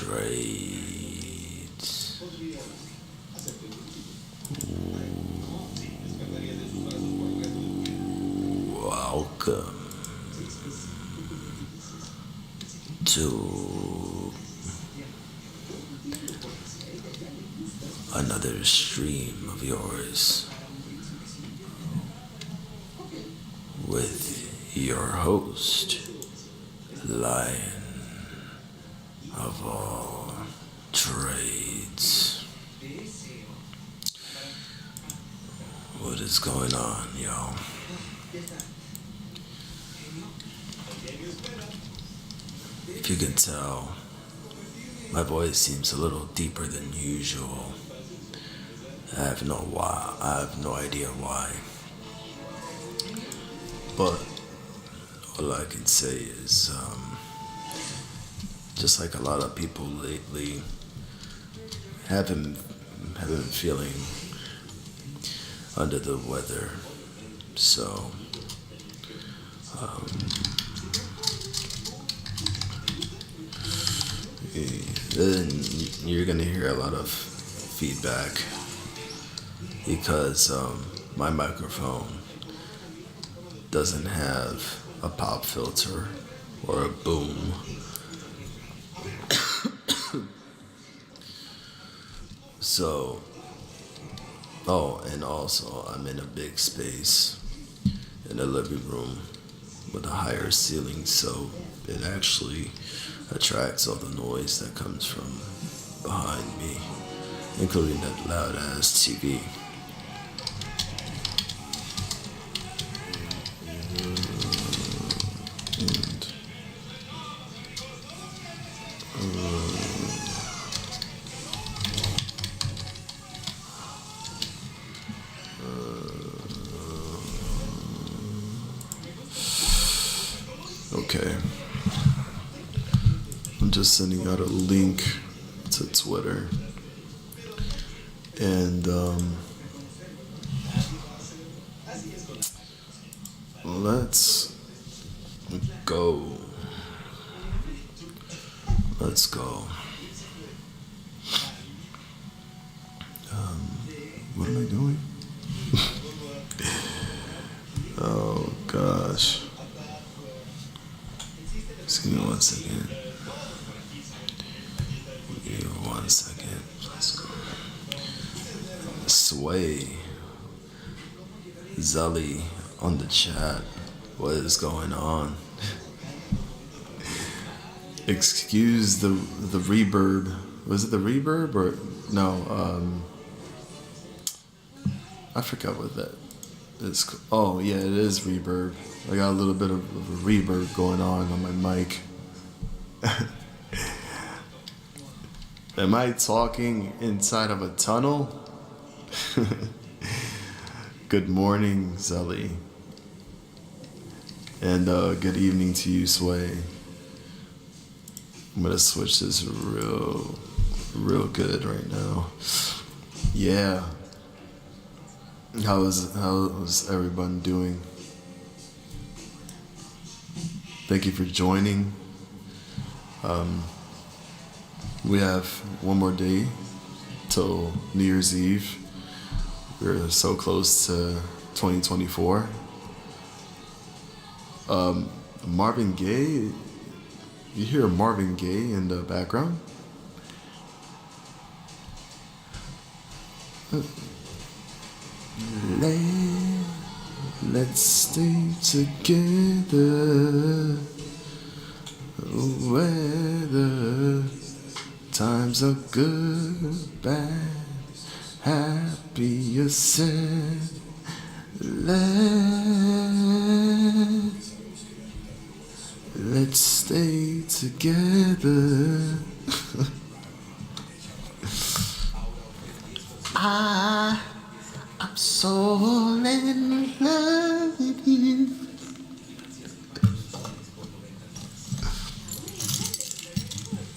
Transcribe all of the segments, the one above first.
trades. Welcome to another stream of yours with your host, Lion of all trades. What is going on, y'all? If you can tell, my voice seems a little deeper than usual. I have no idea why. But all I can say is, just like a lot of people lately, haven't been feeling under the weather. So, then you're gonna hear a lot of feedback because my microphone doesn't have a pop filter or a boom. So, and also I'm in a big space in the living room with a higher ceiling, so it actually attracts all the noise that comes from behind me, including that loud ass TV. Okay. I'm just sending out a link to Twitter. And let's go. What am I doing? Oh gosh. Just give me 1 second. Give me 1 second. Let's go. Sway. Zully on the chat. What is going on? Excuse the reverb. Was it the reverb or no? I forgot what that is. Oh yeah, it is reverb. I got a little bit of a reverb going on my mic. Am I talking inside of a tunnel? Good morning, Zelly. And good evening to you, Sway. I'm gonna switch this real good right now. Yeah. How's everyone doing? Thank you for joining. We have one more day till New Year's Eve. We're so close to 2024. Marvin Gaye, you hear Marvin Gaye in the background? Let's stay together, whether times are good, bad, happy or sad. Let's stay together. I'm so in love with you.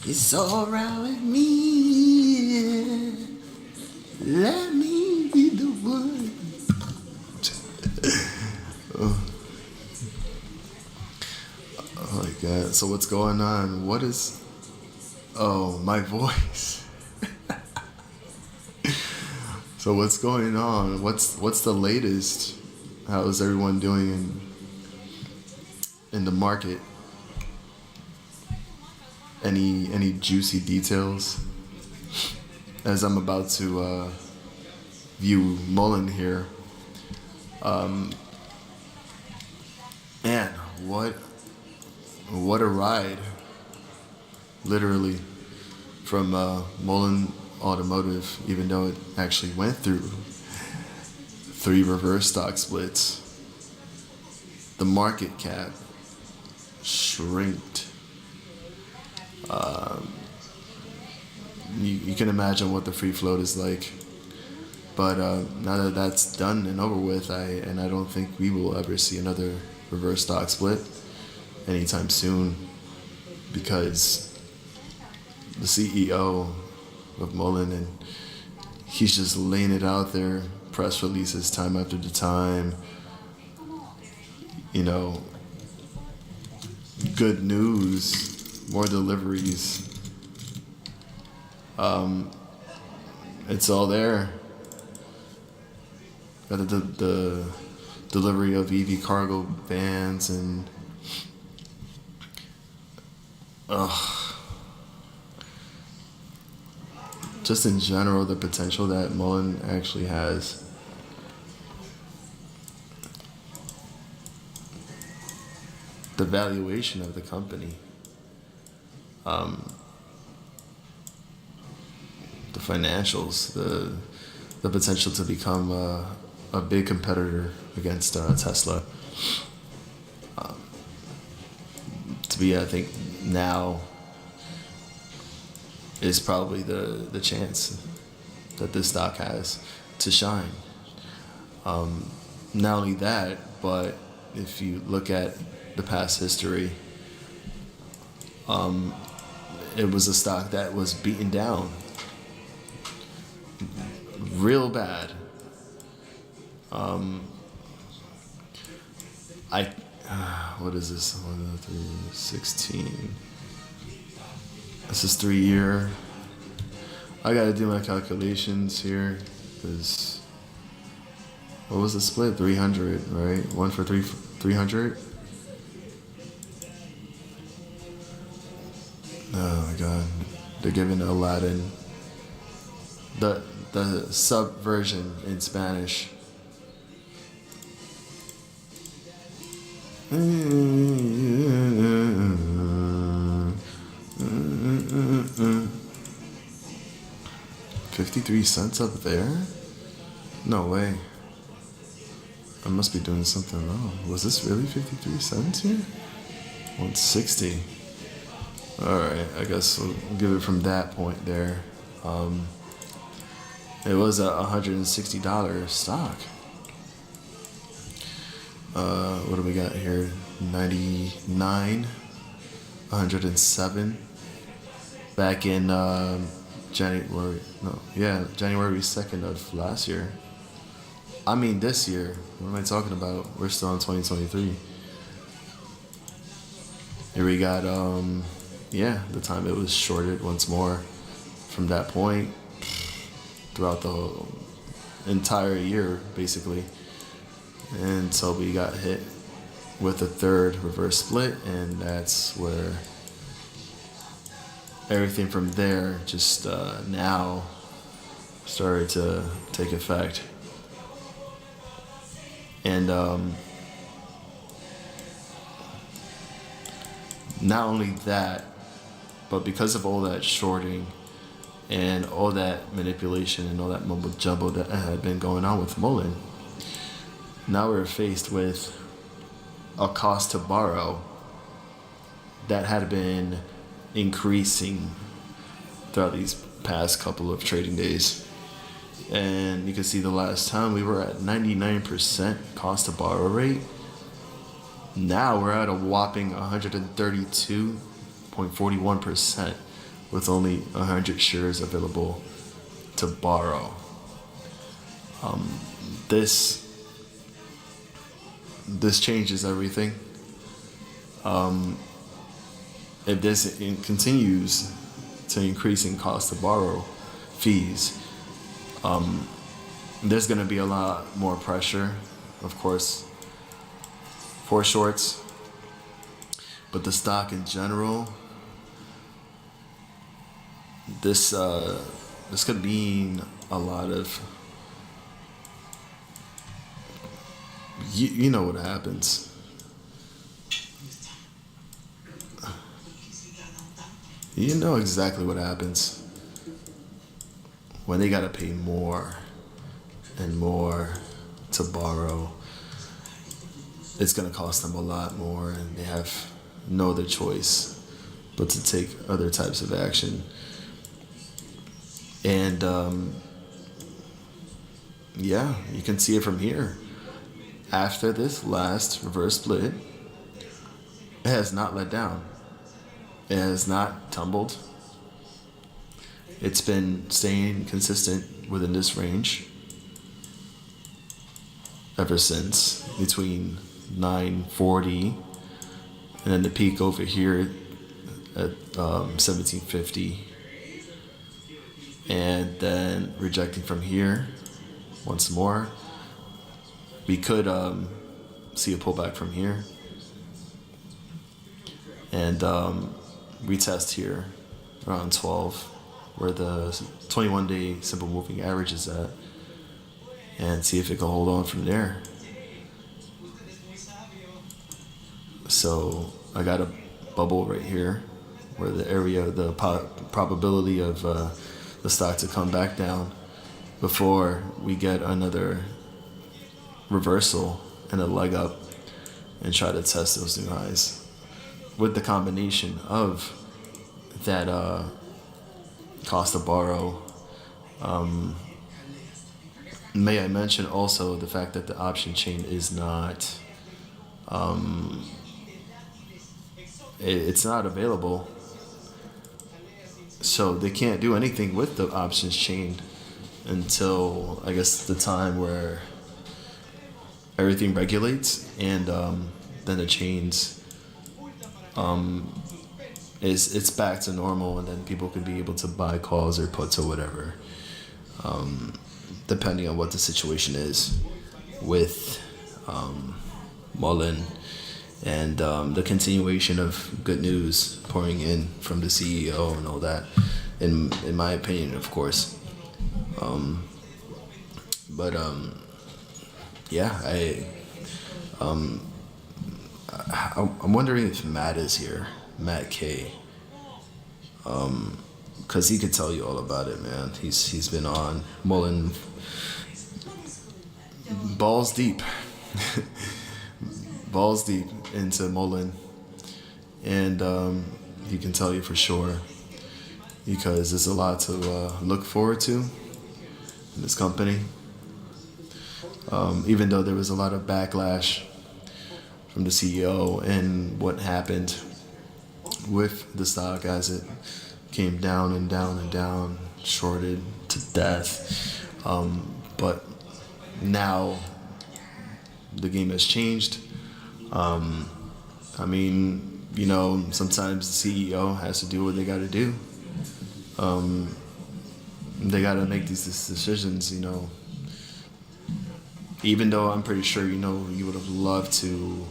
It's alright with me. Let me be the one. Oh my God. So what's going on? What is Oh, my voice. So what's going on? What's the latest? How is everyone doing in the market? Any juicy details? As I'm about to view MULN here. Man, what a ride. Literally, from MULN Automotive, even though it actually went through 3 reverse stock splits, the market cap shrinked. You can imagine what the free float is like. But now that that's done and over with, I don't think we will ever see another reverse stock split anytime soon, because the CEO of MULN, and he's just laying it out there, press releases time after the time, good news, more deliveries. It's all there. Got the delivery of EV cargo vans and just in general, the potential that MULN actually has. The valuation of the company. The financials, the potential to become a big competitor against Tesla. To be, I think, now is probably the chance that this stock has to shine. Not only that, but if you look at the past history, it was a stock that was beaten down real bad. What is this? 1, 3, 16. This is 3 year. I gotta do my calculations here, because what was the split? 300, right? 1 for 300. Oh my God, they're giving Aladdin the sub version in Spanish. $0.53 up there? No way. I must be doing something wrong. Was this really 53 cents here? 160. Alright, I guess we'll give it from that point there. It was a $160 stock. What do we got here? 99, 107. Back in January 2nd of last year. I mean this year. What am I talking about? We're still in 2023. Here we got the time it was shorted once more from that point throughout the whole entire year, basically. And so we got hit with a third reverse split, and that's where everything from there just now started to take effect. And not only that, but because of all that shorting and all that manipulation and all that mumbo jumbo that had been going on with MULN, now we're faced with a cost to borrow that had been increasing throughout these past couple of trading days. And you can see the last time we were at 99% cost to borrow rate. Now we're at a whopping 132.41% with only 100 shares available to borrow. This changes everything. If this continues to increasing cost to borrow fees, there's going to be a lot more pressure, of course, for shorts. But the stock in general, this could mean a lot of, you know what happens. You know exactly what happens when they gotta pay more and more to borrow. It's gonna cost them a lot more, and they have no other choice but to take other types of action. And yeah, you can see it from here. After this last reverse split, it has not let down. It has not tumbled. It's been staying consistent within this range ever since, between 940 and then the peak over here at 1750, and then rejecting from here once more. We could see a pullback from here and retest here around 12, where the 21-day simple moving average is at, and see if it can hold on from there. So I got a bubble right here where the area, the probability of the stock to come back down before we get another reversal and a leg up and try to test those new highs. With the combination of that cost to borrow, may I mention also the fact that the option chain is not, it's not available. So they can't do anything with the options chain until, I guess, the time where everything regulates, and then the chains, it's back to normal, and then people can be able to buy calls or puts or whatever, depending on what the situation is with MULN and the continuation of good news pouring in from the CEO and all that, in my opinion, of course. Yeah, I'm wondering if Matt is here, Matt K. Cause he could tell you all about it, man. He's been on MULN balls deep, balls deep into MULN, and he can tell you for sure, because there's a lot to look forward to in this company. Even though there was a lot of backlash from the CEO and what happened with the stock as it came down and down and down, shorted to death. But now the game has changed. I mean, you know, sometimes the CEO has to do what they got to do. They got to make these decisions, you know. Even though I'm pretty sure, you know, you would have loved to, you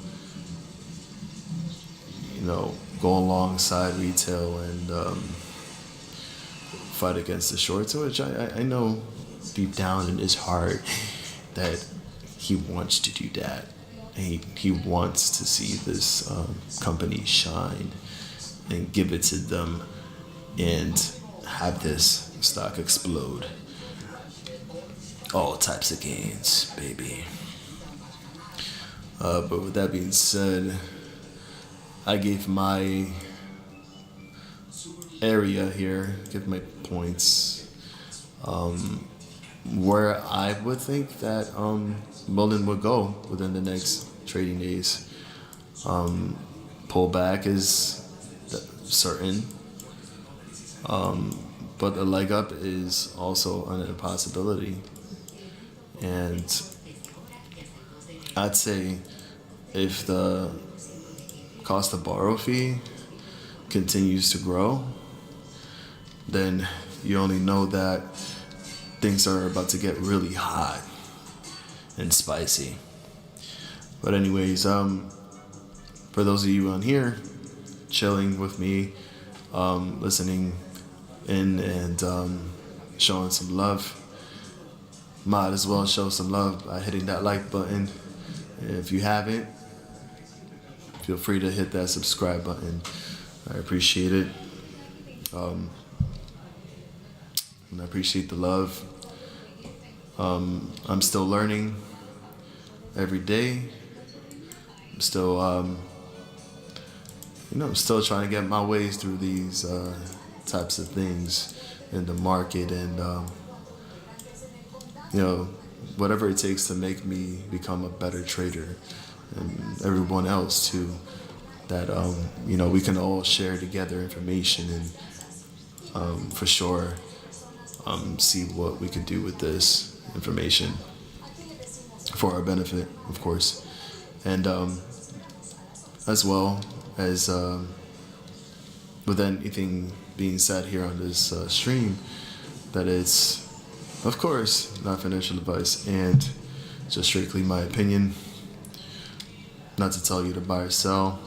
know, go alongside retail and fight against the shorts, which I know deep down in his heart that he wants to do that. He wants to see this company shine and give it to them and have this stock explode. All types of gains, baby. But with that being said, I gave my area here, give my points, where I would think that MULN would go within the next trading days. Pullback is certain, but a leg up is also a possibility. And I'd say if the cost of borrow fee continues to grow, then you only know that things are about to get really hot and spicy. But anyways, for those of you on here chilling with me, listening in and showing some love, might as well show some love by hitting that like button. If you haven't, feel free to hit that subscribe button. I appreciate it. And I appreciate the love. I'm still learning every day. I'm still, I'm still trying to get my ways through these types of things in the market, and whatever it takes to make me become a better trader, and everyone else too. That we can all share together information and for sure see what we could do with this information for our benefit, of course, and as well as with anything being said here on this stream, that it's, of course, not financial advice and just strictly my opinion. Not to tell you to buy or sell.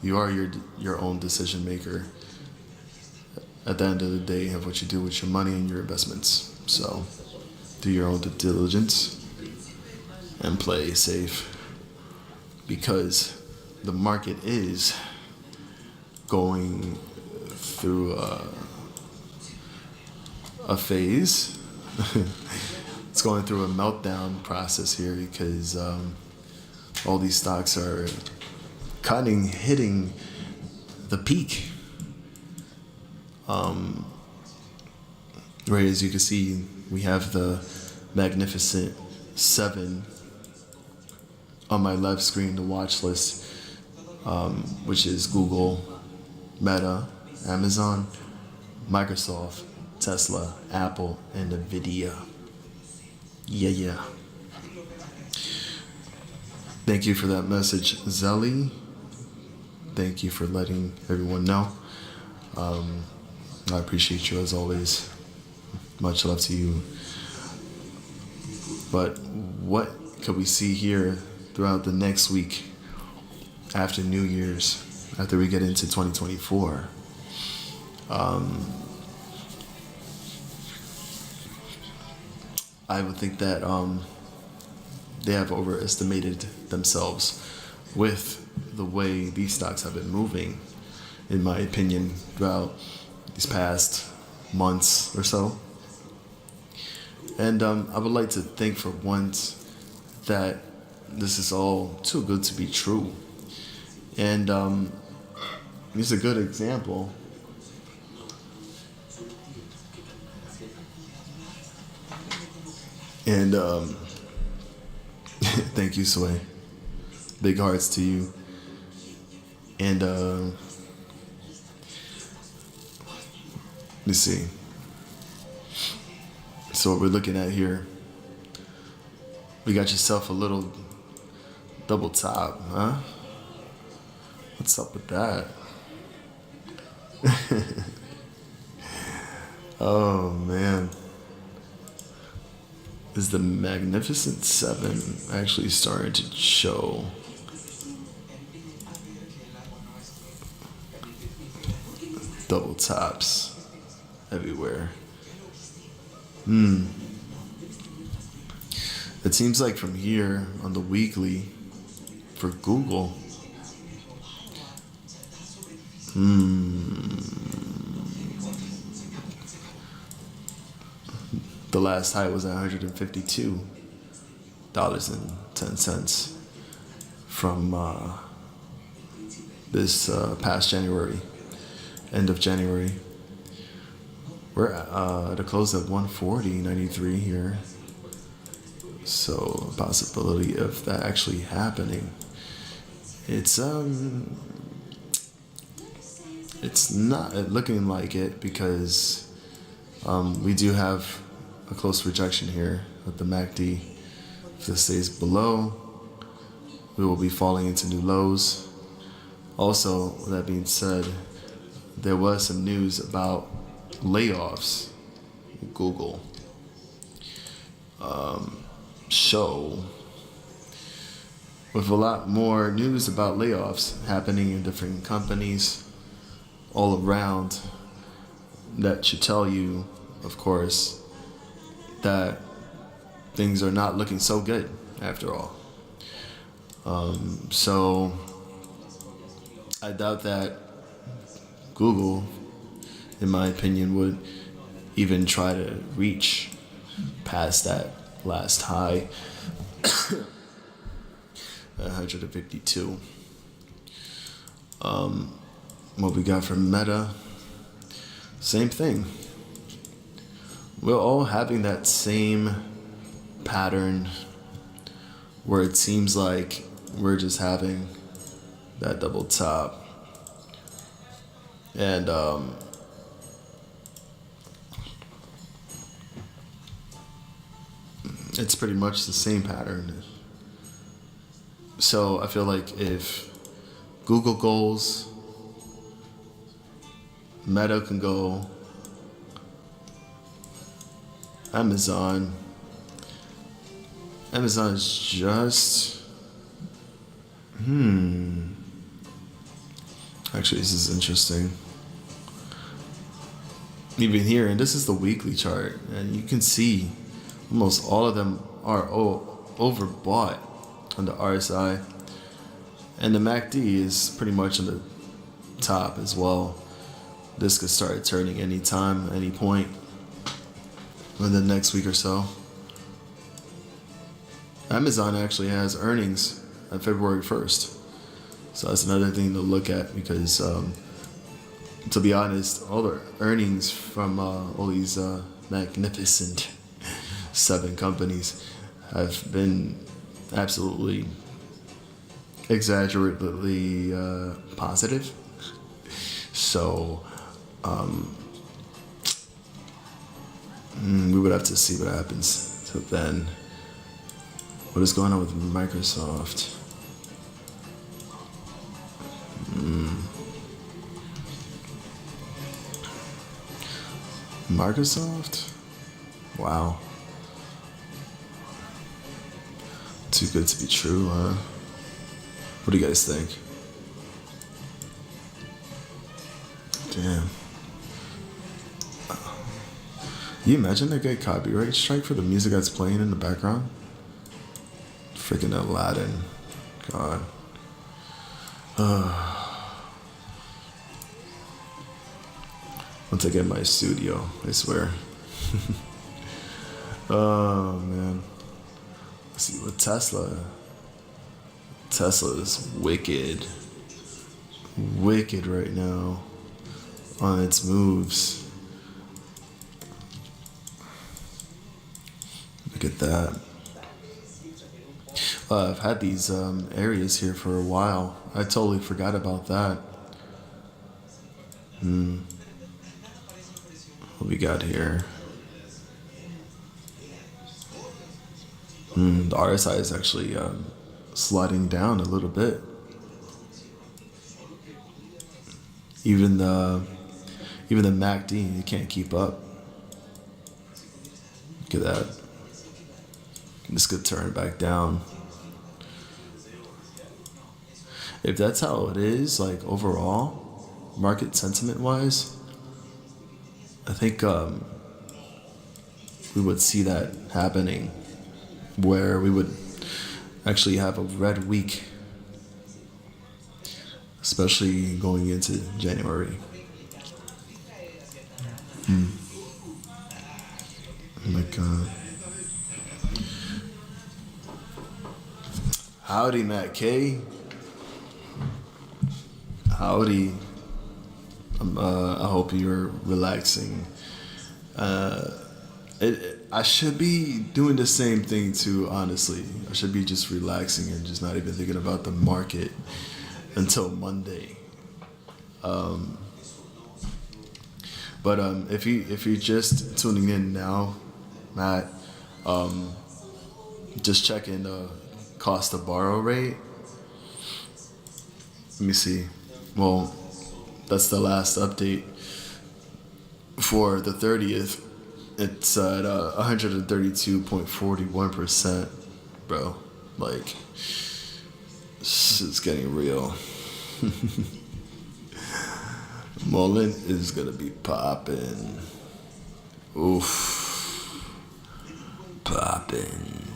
You are your own decision maker at the end of the day of what you do with your money and your investments. So do your own due diligence and play safe, because the market is going through a phase. It's going through a meltdown process here, because all these stocks are hitting the peak. Right, as you can see, we have the Magnificent Seven on my left screen, the watch list, which is Google, Meta, Amazon, Microsoft, Tesla, Apple, and Nvidia. Yeah. Thank you for that message, Zelly. Thank you for letting everyone know. I appreciate you as always. Much love to you. But what could we see here throughout the next week after New Year's, after we get into 2024? I would think that they have overestimated themselves with the way these stocks have been moving, in my opinion, throughout these past months or so. And I would like to think for once that this is all too good to be true. And it's a good example. And thank you, Sway. Big hearts to you. And let me see. So what we're looking at here, we got yourself a little double top, huh? What's up with that? Oh man. Is the Magnificent Seven actually starting to show double tops everywhere? It seems like from here on the weekly for Google, the last high was $152.10 from this past January, end of January. We're at a close at 140.93 here. So a possibility of that actually happening. It's not looking like it, because we do have a close rejection here with the MACD. If this stays below, we will be falling into new lows. Also, with that being said, there was some news about layoffs, Google, show with a lot more news about layoffs happening in different companies all around, that should tell you, of course, that things are not looking so good after all. So I doubt that Google, in my opinion, would even try to reach past that last high, 152. What we got from Meta, same thing. We're all having that same pattern where it seems like we're just having that double top. And it's pretty much the same pattern. So I feel like if Google goes, Meta can go, Amazon is just actually, this is interesting. Even here, and this is the weekly chart, and you can see almost all of them are overbought on the RSI, and the MACD is pretty much on the top as well. This could start turning any time, any point in the next week or so. Amazon actually has earnings on February 1st. So that's another thing to look at, because to be honest, all the earnings from all these magnificent 7 companies have been absolutely exaggeratedly positive. So we would have to see what happens. So then, what is going on with Microsoft? Microsoft? Wow. Too good to be true, huh? What do you guys think? Damn. Can you imagine they get copyright strike for the music that's playing in the background? Freaking Aladdin. God. Once I get my studio, I swear. Oh, man. Let's see what Tesla. Tesla is wicked. Wicked right now on its moves. Look at that. I've had these areas here for a while. I totally forgot about that. What we got here? The RSI is actually sliding down a little bit. Even the MACD, you can't keep up. Look at that. This could turn back down. If that's how it is, like overall, market sentiment wise, I think we would see that happening, where we would actually have a red week, especially going into January. Oh my God. Howdy, Matt K. Howdy. I hope you're relaxing. I should be doing the same thing too, honestly. I should be just relaxing and just not even thinking about the market until Monday. But if you're just tuning in now, Matt, just checking the cost to borrow rate. Let me see. Well, that's the last update. For the 30th, it's at 132.41%, bro. Like, shit's getting real. MULN is gonna be popping. Oof. Popping.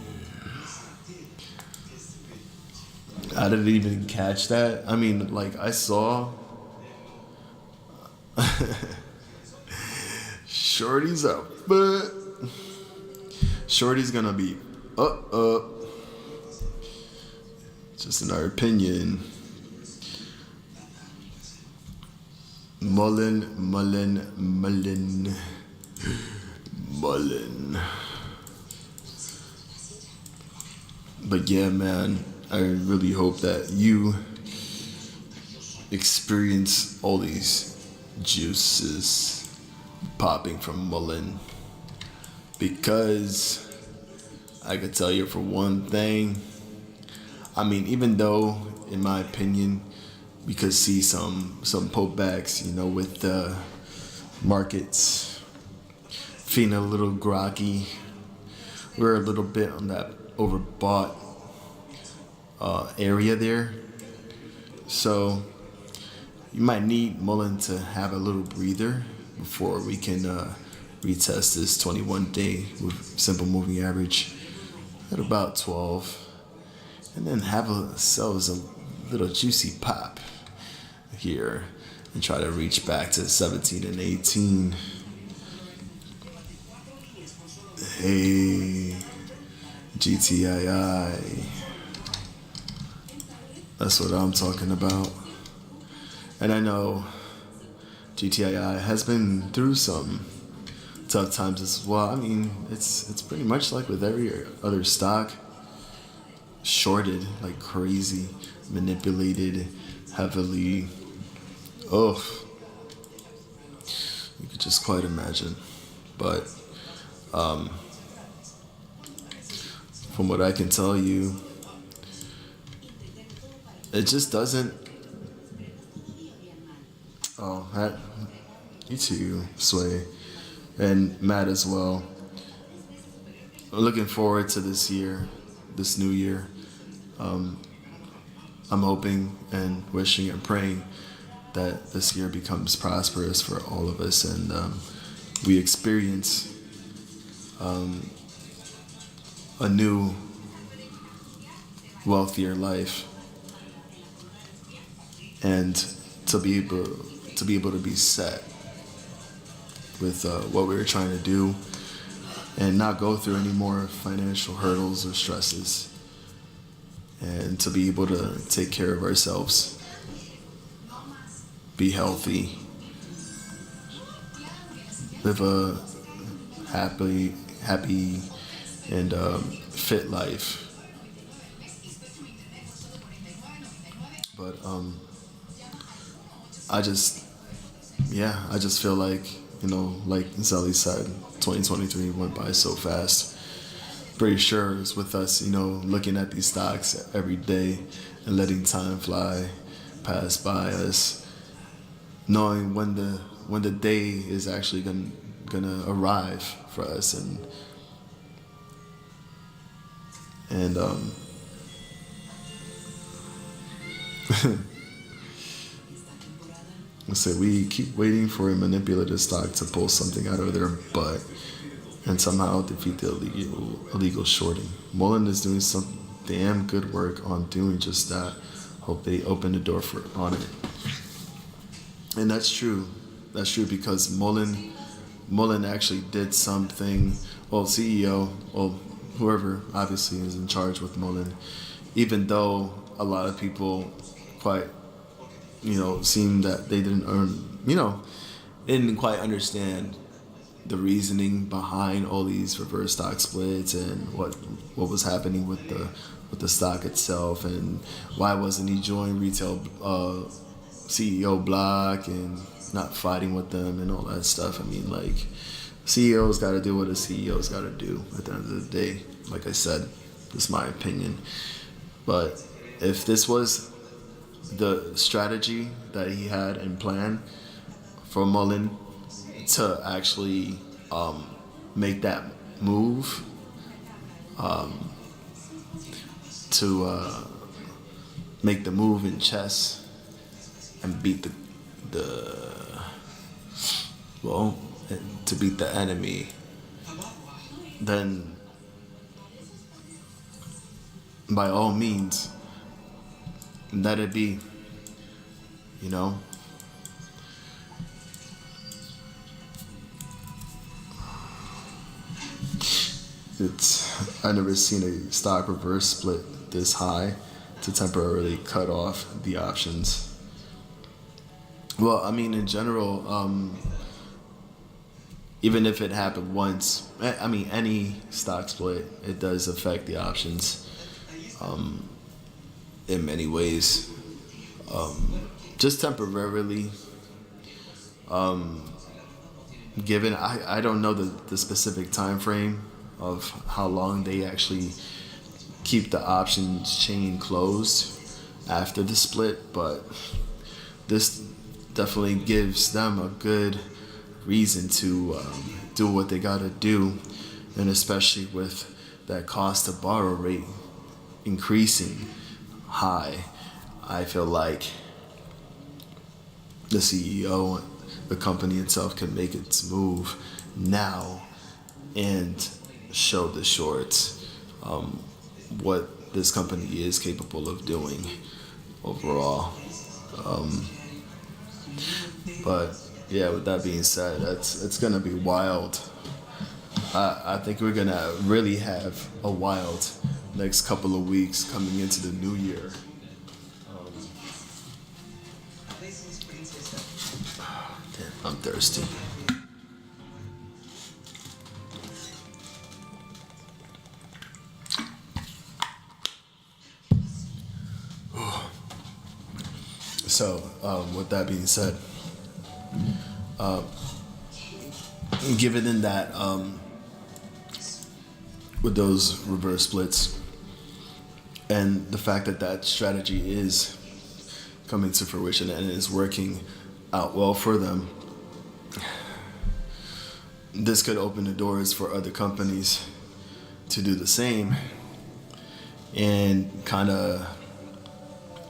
I didn't even catch that. I mean, like, I saw Shorty's up, but Shorty's gonna be up. Just in our opinion. MULN. But yeah, man, I really hope that you experience all these juices popping from MULN, because I could tell you for one thing, I mean, even though, in my opinion, we could see some pullbacks, you know, with the markets feeling a little groggy. We're a little bit on that overbought area there. So you might need MULN to have a little breather before we can retest this 21-day simple moving average at about 12. And then have ourselves a little juicy pop here and try to reach back to 17 and 18. Hey, GTII. That's what I'm talking about. And I know GTII has been through some tough times as well. I mean, it's pretty much like with every other stock. Shorted like crazy, manipulated heavily. Oh, you could just quite imagine. But from what I can tell you, it just doesn't. Oh, you too, Sway, and Matt as well. Looking forward to this year, this new year. I'm hoping and wishing and praying that this year becomes prosperous for all of us, and we experience a new, wealthier life, and to be able to be set with what we were trying to do, and not go through any more financial hurdles or stresses, and to be able to take care of ourselves, be healthy, live a happy and fit life. But I just feel like, like Zelly said, 2023 went by so fast. Pretty sure it's with us, looking at these stocks every day and letting time pass by us, knowing when the day is actually gonna arrive for us, and so we keep waiting for a manipulative stock to pull something out of their butt and somehow defeat the illegal shorting. MULN is doing some damn good work on doing just that. Hope they open the door on it. And that's true. That's true, because MULN actually did something. Well, CEO, whoever obviously is in charge with MULN, even though a lot of people quite, seem that they didn't didn't quite understand the reasoning behind all these reverse stock splits and what was happening with the stock itself, and why wasn't he joining retail CEO block and not fighting with them and all that stuff. I mean, like, CEO's got to do what a CEO's got to do at the end of the day. Like I said, this is my opinion. But if this was the strategy that he had and plan for MULN to actually make that move, to make the move in chess and beat to beat the enemy, then by all means, let it be, you know. I've never seen a stock reverse split this high to temporarily cut off the options. Well, I mean, in general, even if it happened once, I mean, any stock split, it does affect the options in many ways. Just temporarily, given, I don't know the specific time frame of how long they actually keep the options chain closed after the split, but this definitely gives them a good reason to do what they gotta do, and especially with that cost to borrow rate increasing high, I feel like the CEO, the company itself, can make its move now and show the shorts what this company is capable of doing overall. But yeah, with that being said, it's gonna be wild. I think we're gonna really have a wild next couple of weeks coming into the new year. Damn, I'm thirsty. So, with that being said, given in that, with those reverse splits, and the fact that that strategy is coming to fruition and is working out well for them, this could open the doors for other companies to do the same and kind of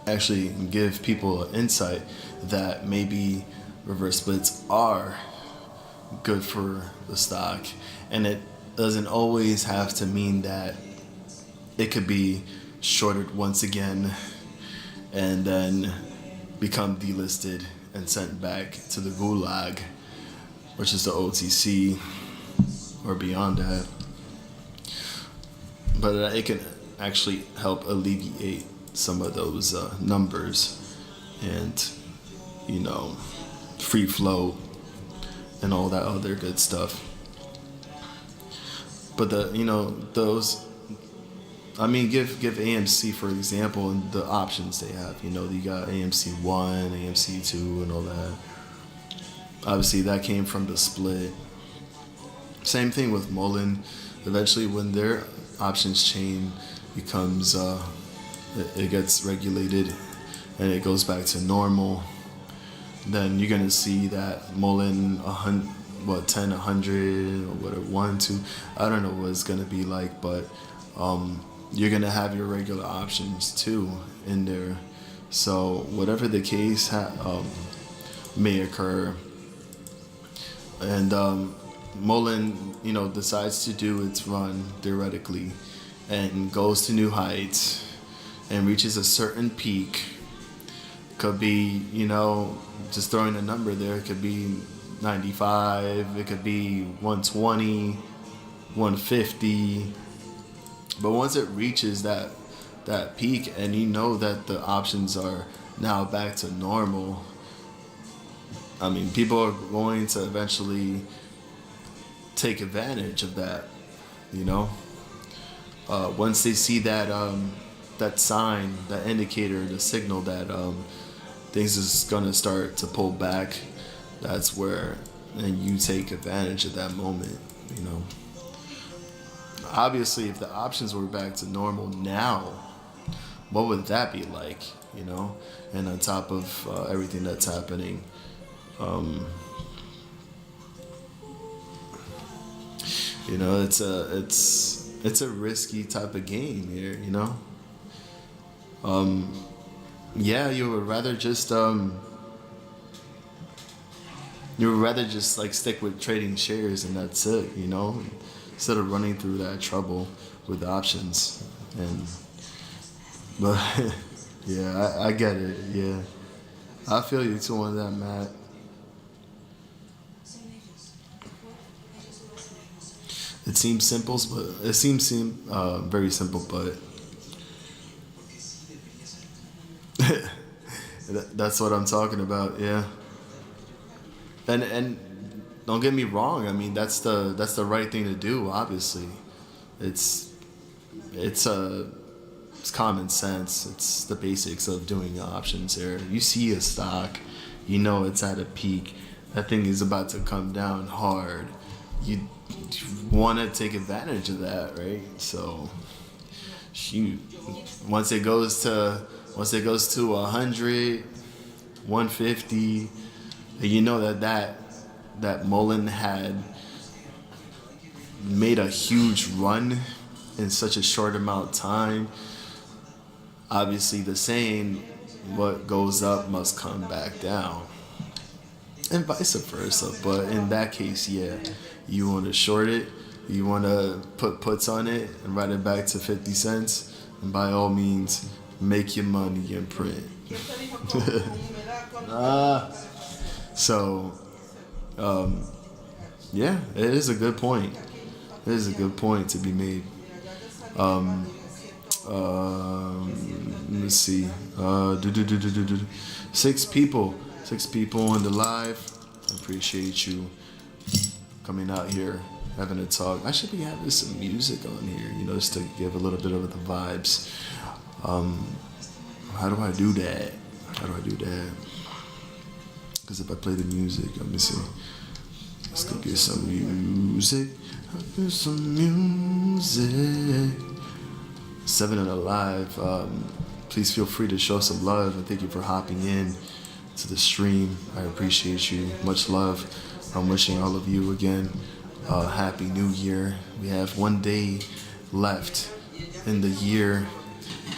actually give people an insight that maybe reverse splits are good for the stock, and it doesn't always have to mean that it could be shorted once again and then become delisted and sent back to the gulag, which is the OTC or beyond that. But it can actually help alleviate some of those numbers and, you know, free flow and all that other good stuff. But those, I mean, give AMC, for example, and the options they have. You know, you got AMC 1, AMC 2, and all that. Obviously, that came from the split. Same thing with MULN. Eventually, when their options chain becomes, it gets regulated and it goes back to normal, then you're going to see that MULN 10, 100, or whatever, 1, 2, I don't know what it's going to be like, but you're going to have your regular options too in there. So whatever the case may occur, and MULN, decides to do its run theoretically and goes to new heights and reaches a certain peak. Could be, just throwing a number there, it could be 95, it could be 120, 150. But once it reaches that peak and you know that the options are now back to normal, I mean, people are going to eventually take advantage of that, once they see that sign, that indicator, the signal that things is gonna start to pull back, that's where you take advantage of that moment, Obviously, if the options were back to normal now, what would that be like, And on top of everything that's happening, You know, it's a risky type of game here. You know. Yeah, you would rather just like stick with trading shares and that's it. You know, instead of running through that trouble with options. And but yeah, I get it. Yeah, I feel you too on that, Matt. It seems simple, but it seems very simple, but that's what I'm talking about. Yeah, and don't get me wrong. I mean, that's the right thing to do. Obviously, it's it's it's common sense. It's the basics of doing options here. You see a stock, you know it's at a peak. That thing is about to come down hard. You want to take advantage of that, right? So, shoot, once it goes to 100, 150, you know that MULN had made a huge run in such a short amount of time. Obviously, the saying, what goes up must come back down, and vice versa. But in that case, yeah, you want to short it, you want to put puts on it and write it back to 50 cents, and by all means, make your money in print. So, yeah, it is a good point. It is a good point to be made. Let's see. 6 people. 6 people on the live. I appreciate you coming out here, having a talk. I should be having some music on here, you know, just to give a little bit of the vibes. How do I do that? Because if I play the music, let me see. Let's go get some music. Get some music. 7 and alive. Please feel free to show some love, and thank you for hopping in to the stream. I appreciate you. Much love. I'm wishing all of you again a happy new year. We have 1 day left in the year,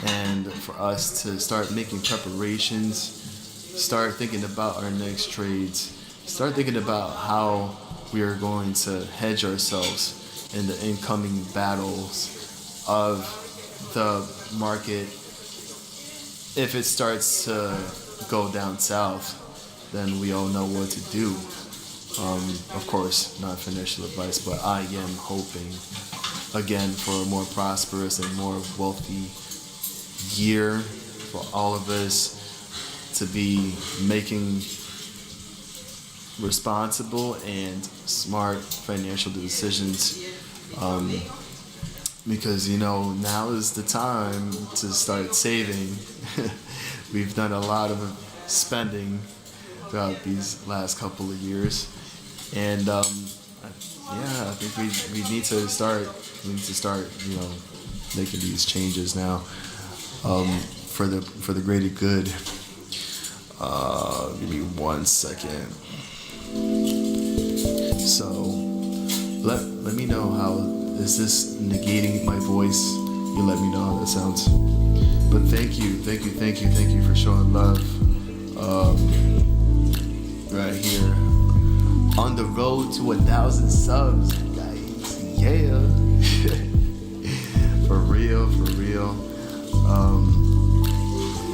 and for us to start making preparations, start thinking about our next trades, start thinking about how we are going to hedge ourselves in the incoming battles of the market. If it starts to go down south, then we all know what to do. Of course, not financial advice, but I am hoping, again, for a more prosperous and more wealthy year for all of us, to be making responsible and smart financial decisions. Because, you know, now is the time to start saving. We've done a lot of spending throughout these last couple of years. And I think we need to start, you know, making these changes now, for the greater good. Give me 1 second. So let me know how. Is this negating my voice? You let me know how that sounds. But thank you for showing love. Right here, on the road to 1,000 subs, guys. Yeah, for real.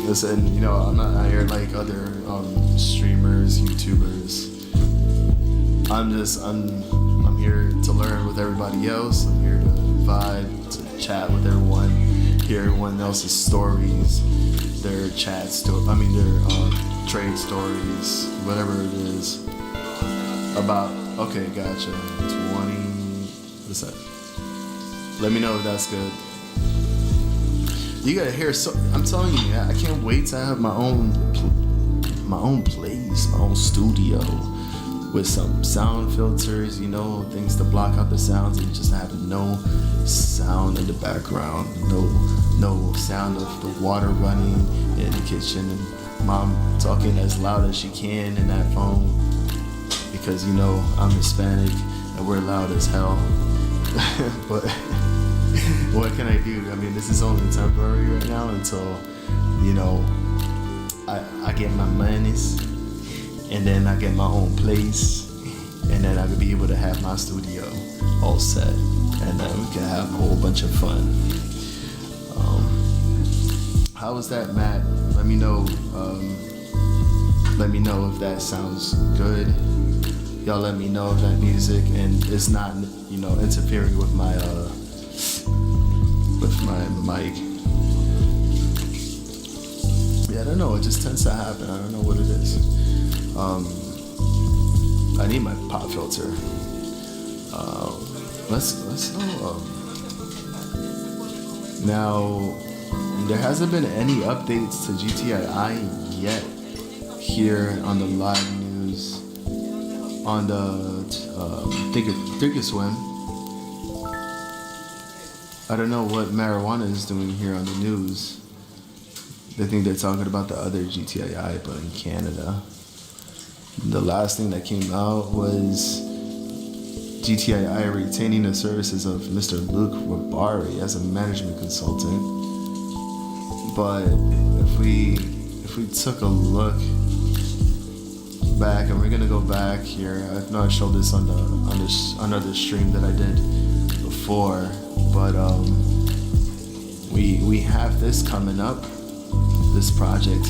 Listen, you know, I'm not out here like other streamers, YouTubers. I'm here to learn with everybody else. I'm here to vibe, to chat with everyone, hear everyone else's stories, their trade stories, whatever it is. About, okay, gotcha. 20. What's that? Let me know if that's good. You gotta hear. So I'm telling you, I can't wait to have my own place, my own studio, with some sound filters, you know, things to block out the sounds, and just having no sound in the background, no sound of the water running in the kitchen, and mom talking as loud as she can in that phone, because, you know, I'm Hispanic and we're loud as hell, But what can I do? I mean, this is only temporary right now until, you know, I get my monies, and then I get my own place, and then I could be able to have my studio all set, and then we can have a whole bunch of fun. How was that, Matt? Let me know. Let me know if that sounds good. Y'all let me know if that music and it's not, you know, interfering with my mic. Yeah, I don't know. It just tends to happen. I don't know what it is. I need my pop filter. Let's go. Now, there hasn't been any updates to GTII yet here on the live news on the Thinkorswim. I don't know what marijuana is doing here on the news. They think they're talking about the other GTII, but in Canada. The last thing that came out was GTII retaining the services of Mr. Luke Rabari as a management consultant. But if we took a look back, and we're gonna go back here. I know I showed this on another stream that I did before, but we have this coming up, this project.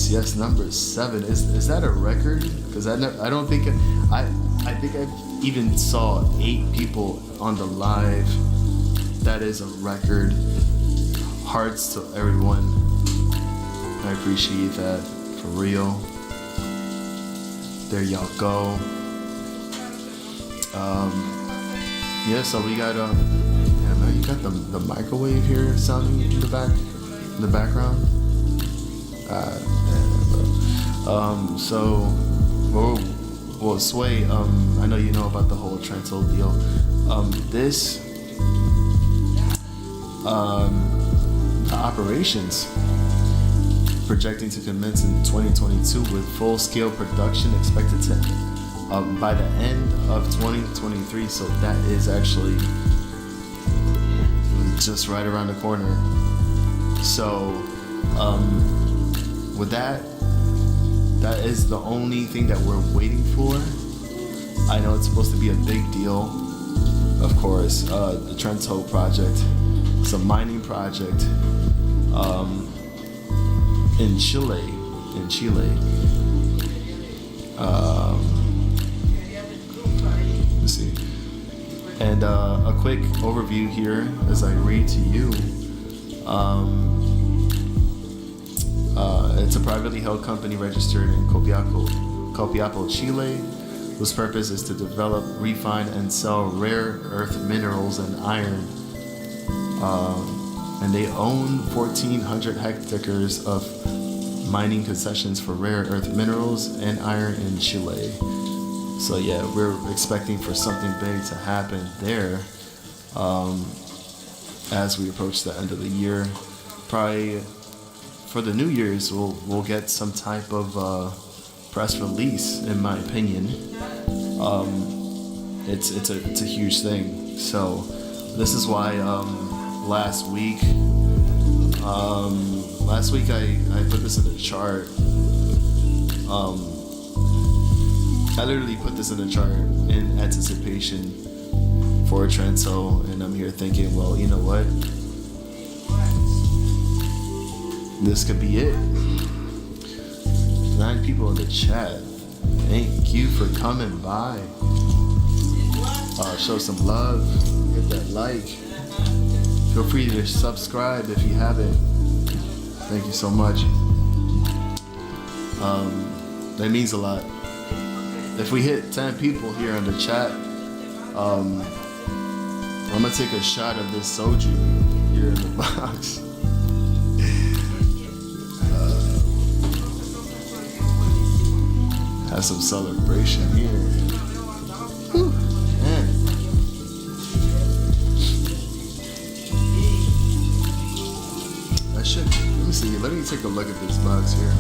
Yes, number 7. Is that a record? Because I think I even saw 8 people on the live. That is a record. Hearts to everyone. I appreciate that, for real. There y'all go. Yeah, so we got yeah, man, you got the microwave here sounding in the background. So, well, Sway, I know you know about the whole Trento deal. This, the operations projecting to commence in 2022 with full-scale production expected to by the end of 2023. So that is actually just right around the corner. So, with that is the only thing that we're waiting for. I know it's supposed to be a big deal, of course. The Trento project, it's a mining project in Chile. Let's see. And a quick overview here as I read to you. It's a privately held company registered in Copiapó, Chile, whose purpose is to develop, refine, and sell rare earth minerals and iron. And they own 1,400 hectares of mining concessions for rare earth minerals and iron in Chile. So yeah, we're expecting for something big to happen there as we approach the end of the year. Probably for the New Year's, we'll get some type of press release, in my opinion. It's a huge thing. So this is why last week I put this in the chart. I literally put this in the chart in anticipation for Trento, and I'm here thinking, well, you know what? This could be it. 9 people in the chat. Thank you for coming by. Show some love. Hit that like. Feel free to subscribe if you haven't. Thank you so much. That means a lot. If we hit 10 people here in the chat, I'm gonna take a shot of this soju here in the box. Have some celebration here. Whew, man. I should, let me see, let me take a look at this box here.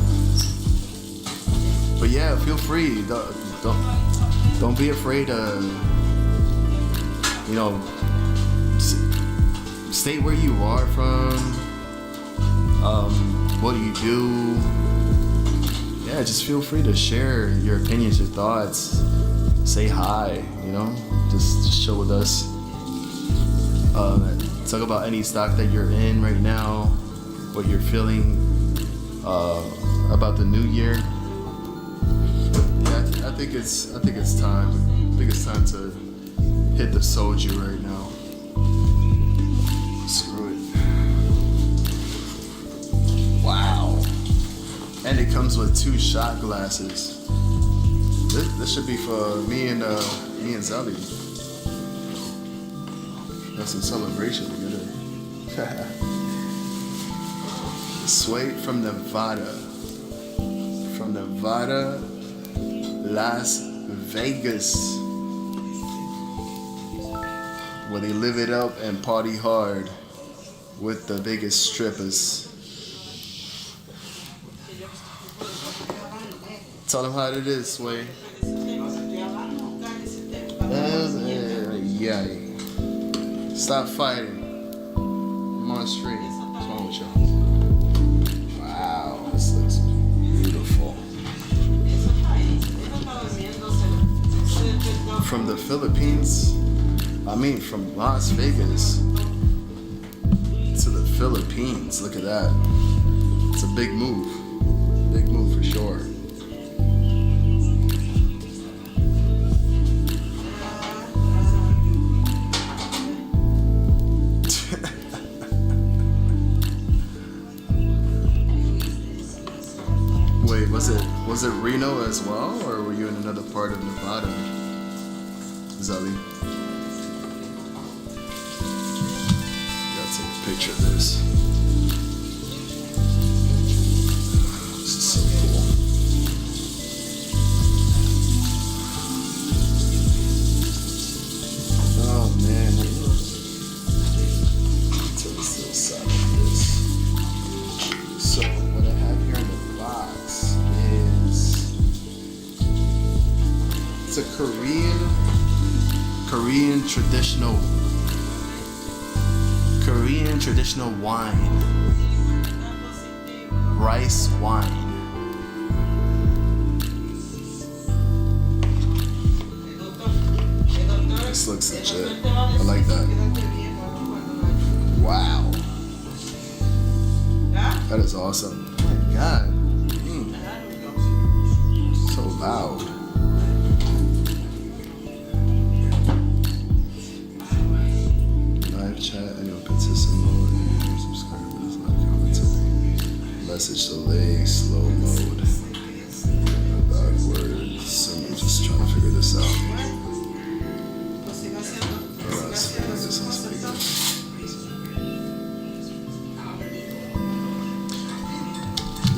But yeah, feel free. Don't be afraid to, you know, state where you are from. What do you do? Yeah, just feel free to share your opinions, your thoughts. Say hi, you know, just chill with us. Talk about any stock that you're in right now, what you're feeling about the new year. Yeah, I think it's time. I think it's time to hit the soju right now. Screw it. Wow. And it comes with 2 shot glasses. This should be for me and Zelly. That's some celebration together. Sway from Nevada. From Nevada, Las Vegas. Where they live it up and party hard with the biggest strippers. Tell them how it is, Sway. Yeah. Stop fighting. I'm on stream. What's wrong with y'all? Wow, this looks beautiful. From the Philippines, from Las Vegas to the Philippines. Look at that. It's a big move. Big move for sure. Wait, was it Reno as well, or were you in another part of Nevada, Zelly? Gotta take a picture of this. This is so cool. Oh man, until this little side of this. So what I have here in the box is it's a Korean traditional wine, rice wine. This looks legit. I like that. Wow. That is awesome. Oh my God. So loud. Live chat, anyone consistent mode, subscribers, live commentary. Message delay, slow mode. Backwards. I'm just trying to figure this out.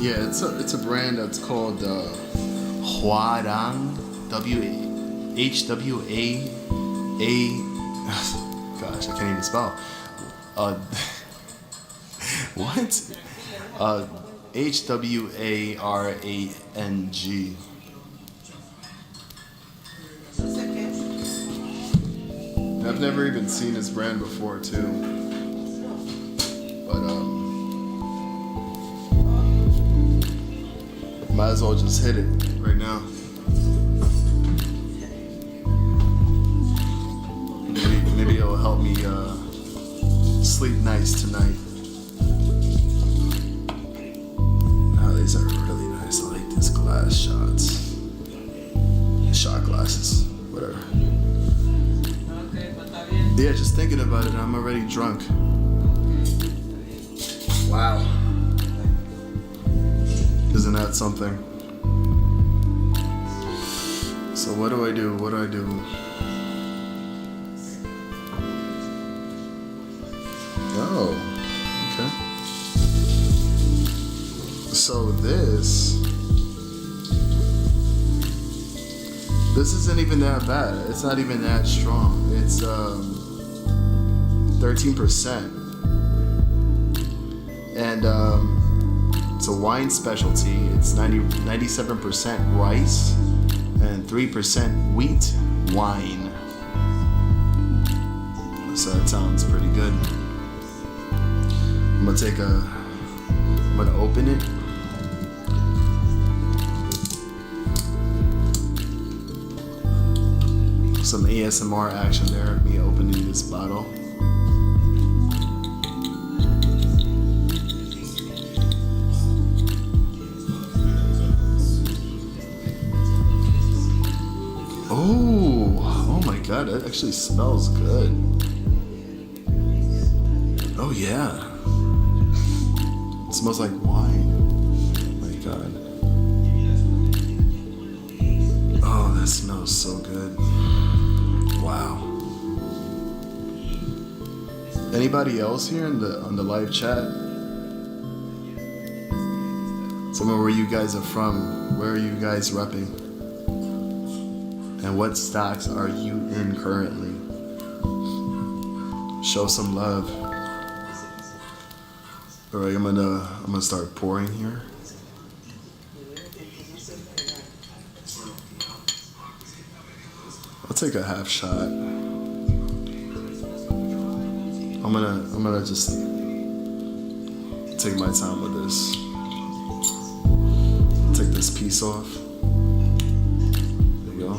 Yeah, it's a brand that's called Hwarang, HWAA. Gosh, I can't even spell. What? HWARANG. I've never even seen this brand before too. But might as well just hit it right now. Maybe it'll help me sleep nice tonight. Oh, these are really nice. I like these glass shots. Shot glasses, whatever. Yeah, just thinking about it, I'm already drunk. Wow. Isn't that something? So what do I do? Oh, okay. So this isn't even that bad. It's not even that strong. It's 13%. And It's a wine specialty. It's 97% rice and 3% wheat wine. So that sounds pretty good. I'm gonna open it. Some ASMR action there, me opening this bottle. Oh my god, that actually smells good. Oh yeah. It smells like wine. Oh my god. Oh, that smells so good. Wow. Anybody else here on the live chat? Tell me where you guys are from. Where are you guys repping? And what stocks are you in currently? Show some love. All right, I'm gonna start pouring here. I'll take a half shot. I'm gonna just take my time with this. Take this piece off. There you go.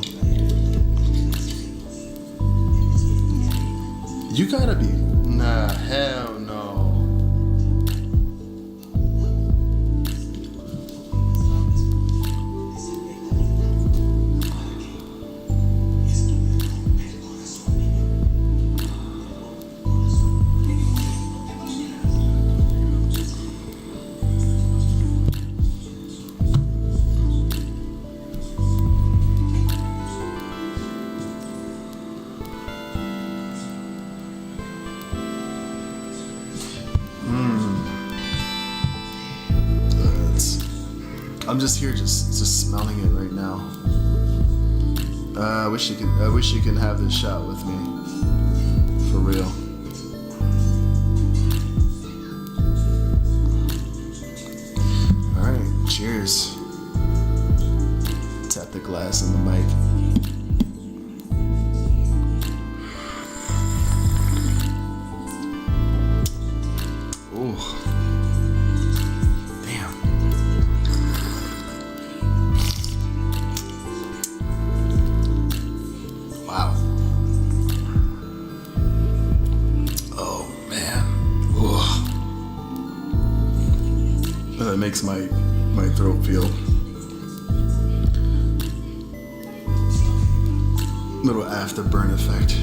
You gotta be. Nah, hell no. I'm just here, just smelling it right now. I wish you could have this shot with me, for real. All right, cheers. Tap the glass on the mic. Ooh. That makes my throat feel little afterburn effect.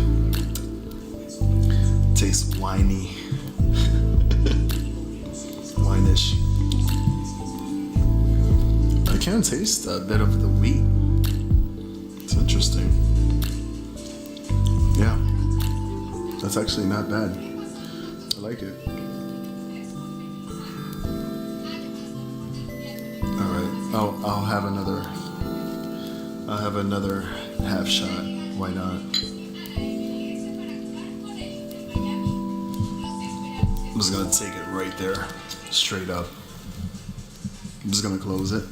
Tastes winey. Winish. I can taste a bit of the wheat. It's interesting. Yeah. That's actually not bad. I like it. I'll have another half shot. Why not? I'm just gonna take it right there, straight up. I'm just gonna close it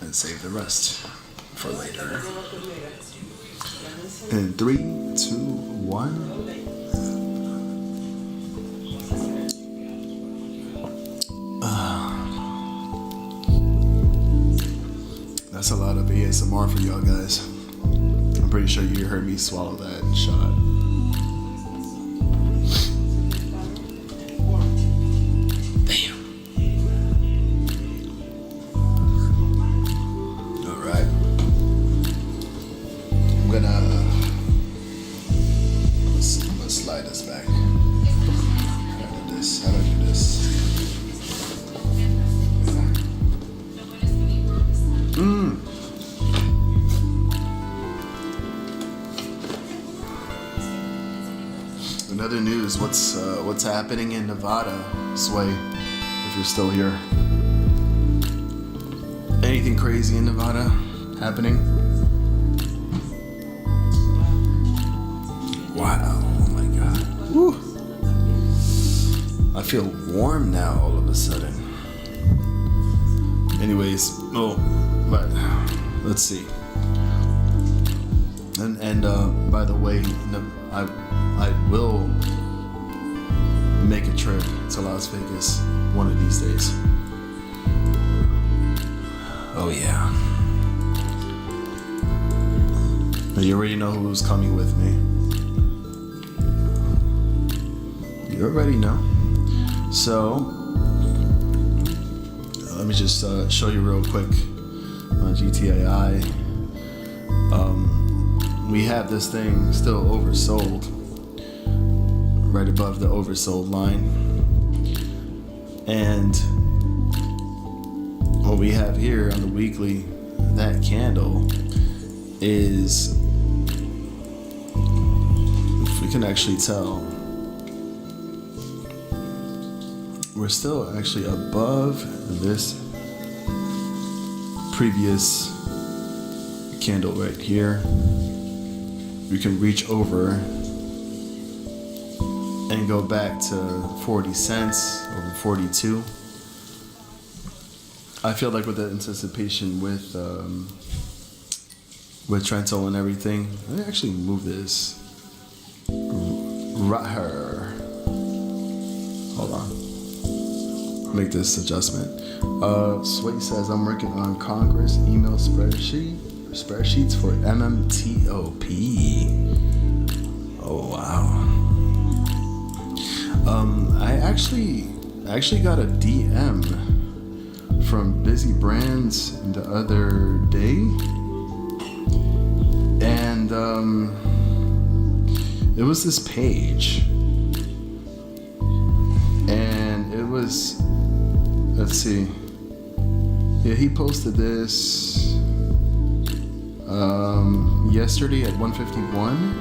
and save the rest for later. In 3, 2, 1. That's a lot of ASMR for y'all guys. I'm pretty sure you heard me swallow that shot. Damn. All right. I'm gonna slide this back. How do I do this? Another news, what's happening in Nevada, Sway, if you're still here. Anything crazy in Nevada happening? Wow, oh my god. Woo. I feel warm now all of a sudden. Anyways, but let's see. And by the way, I will make a trip to Las Vegas one of these days. Oh yeah. You already know who's coming with me. You already know. So, let me just show you real quick on GTII. We have this thing still oversold, right above the oversold line. And what we have here on the weekly, that candle is, if we can actually tell, we're still actually above this previous candle right here. We can reach over and go back to 40 cents, over 42. I feel like with the anticipation with Trento and everything, let me actually move this right here. Hold on. Make this adjustment. Sway says, I'm working on Congress email spreadsheets for MMTOP. Oh wow. I actually got a DM from Busy Brands the other day, and it was this page, and it was, let's see, yeah, he posted this yesterday at 1:51,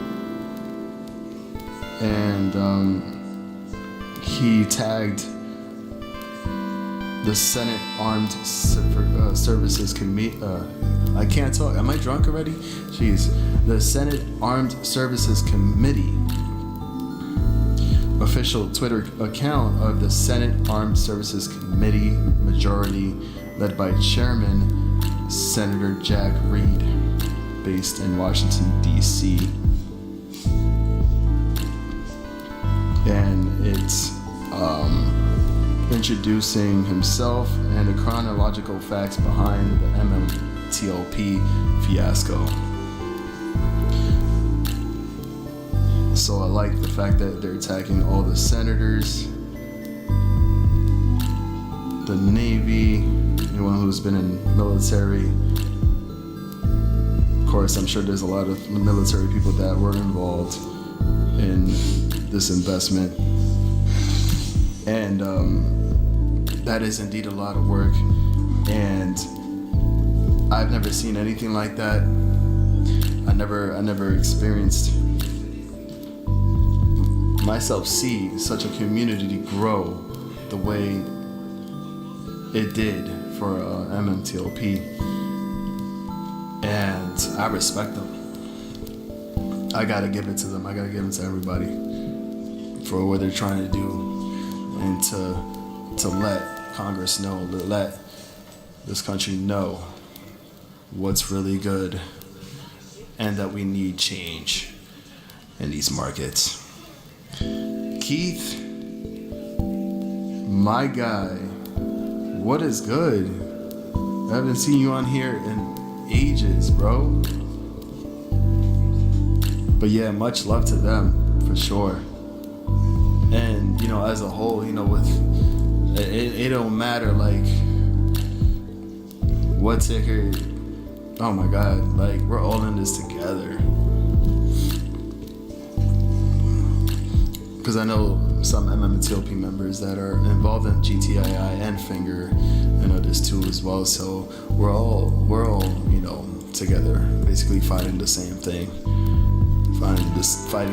and he tagged the Senate Armed Services Committee. I can't talk. Am I drunk already? Jeez. The Senate Armed Services Committee official Twitter account of the Senate Armed Services Committee majority, led by Chairman Senator Jack Reed, based in Washington, D.C. And it's introducing himself and the chronological facts behind the MMTOP fiasco. So I like the fact that they're attacking all the senators, the Navy, anyone who's been in military. Of course, I'm sure there's a lot of military people that were involved in this investment. And that is indeed a lot of work. And I've never seen anything like that. I never experienced myself see such a community grow the way it did for MMTOP, and I respect them. I gotta give it to them. I gotta give it to everybody for what they're trying to do, and to let Congress know, let this country know what's really good, and that we need change in these markets. Keith, my guy, what is good? I haven't seen you on here in ages, bro. But yeah, much love to them, for sure. And, you know, as a whole, you know, with it don't matter, like, what ticker, oh my God, like, we're all in this together. Because I know some MMTOP members that are involved in GTII and FNGR and others too as well. So we're all, you know, together, basically fighting the same thing, fighting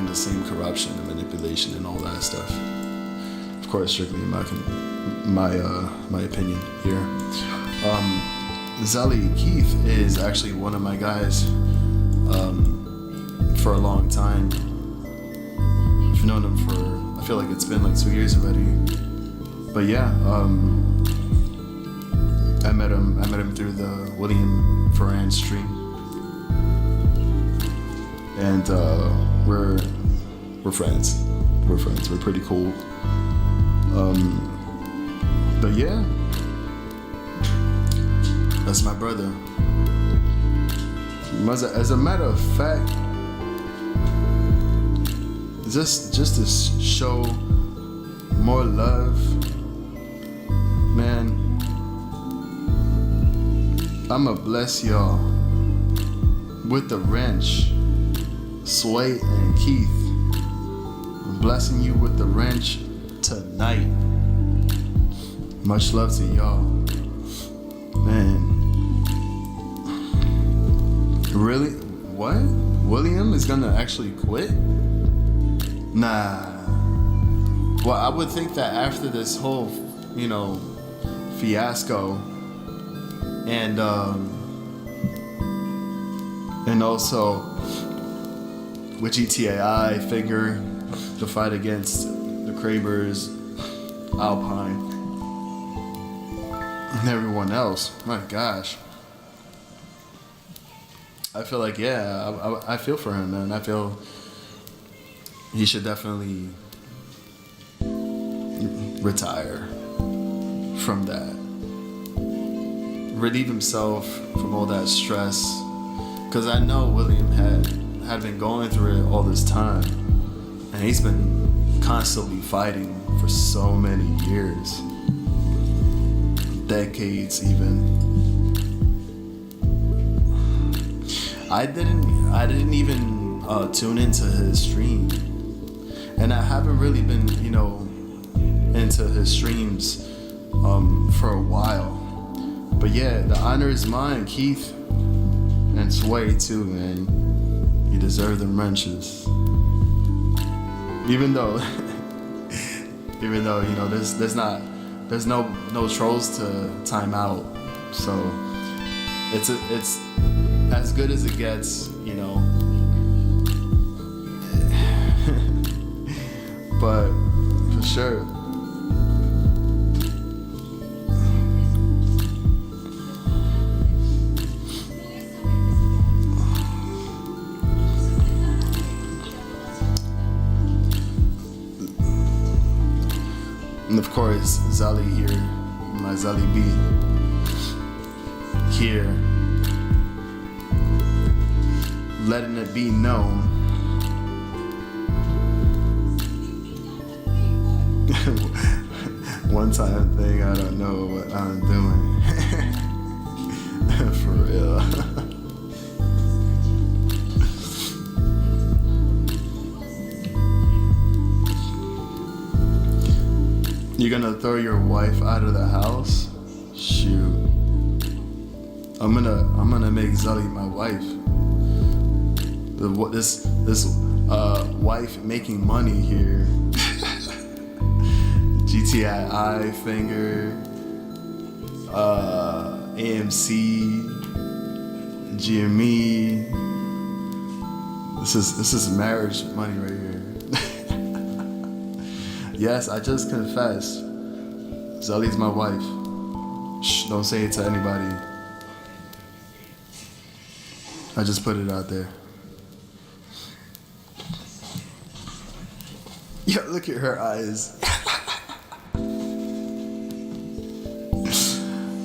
the same corruption and manipulation and all that stuff. Of course, strictly my opinion here. Zelly Keith is actually one of my guys for a long time. I've known him for, I feel like it's been like 2 years already. but yeah, I met him through the William Ferrand stream, and we're friends. We're friends. We're pretty cool. But yeah, that's my brother. As a matter of fact, just to show more love, man, I'ma bless y'all with the wrench. Sway and Keith, I'm blessing you with the wrench tonight. Much love to y'all. Man. Really? What? William is gonna actually quit? Nah. Well, I would think that after this whole, fiasco, and also with GTII figure, the fight against the Krabers, Alpine, and everyone else. My gosh. I feel like, I feel for him, man. I feel he should definitely retire from that. Relieve himself from all that stress. Because I know William had been going through it all this time. And he's been constantly fighting for so many years. Decades even. I didn't even tune into his stream, and I haven't really been, into his streams for a while. But yeah, the honor is mine, Keith, and Sway too, man. You deserve them wrenches. Even though, there's no trolls to time out, so it's as good as it gets, but for sure. And of course, Zali here, my Zali B here, letting it be known one time thing, I don't know what I'm doing. For real. You're gonna throw your wife out of the house? Shoot. I'm gonna make Zully my wife. This wife making money here. GTII finger, AMC, GME. This is marriage money right here. Yes, I just confessed. Zully's my wife. Shh, don't say it to anybody. I just put it out there. Yo, look at her eyes.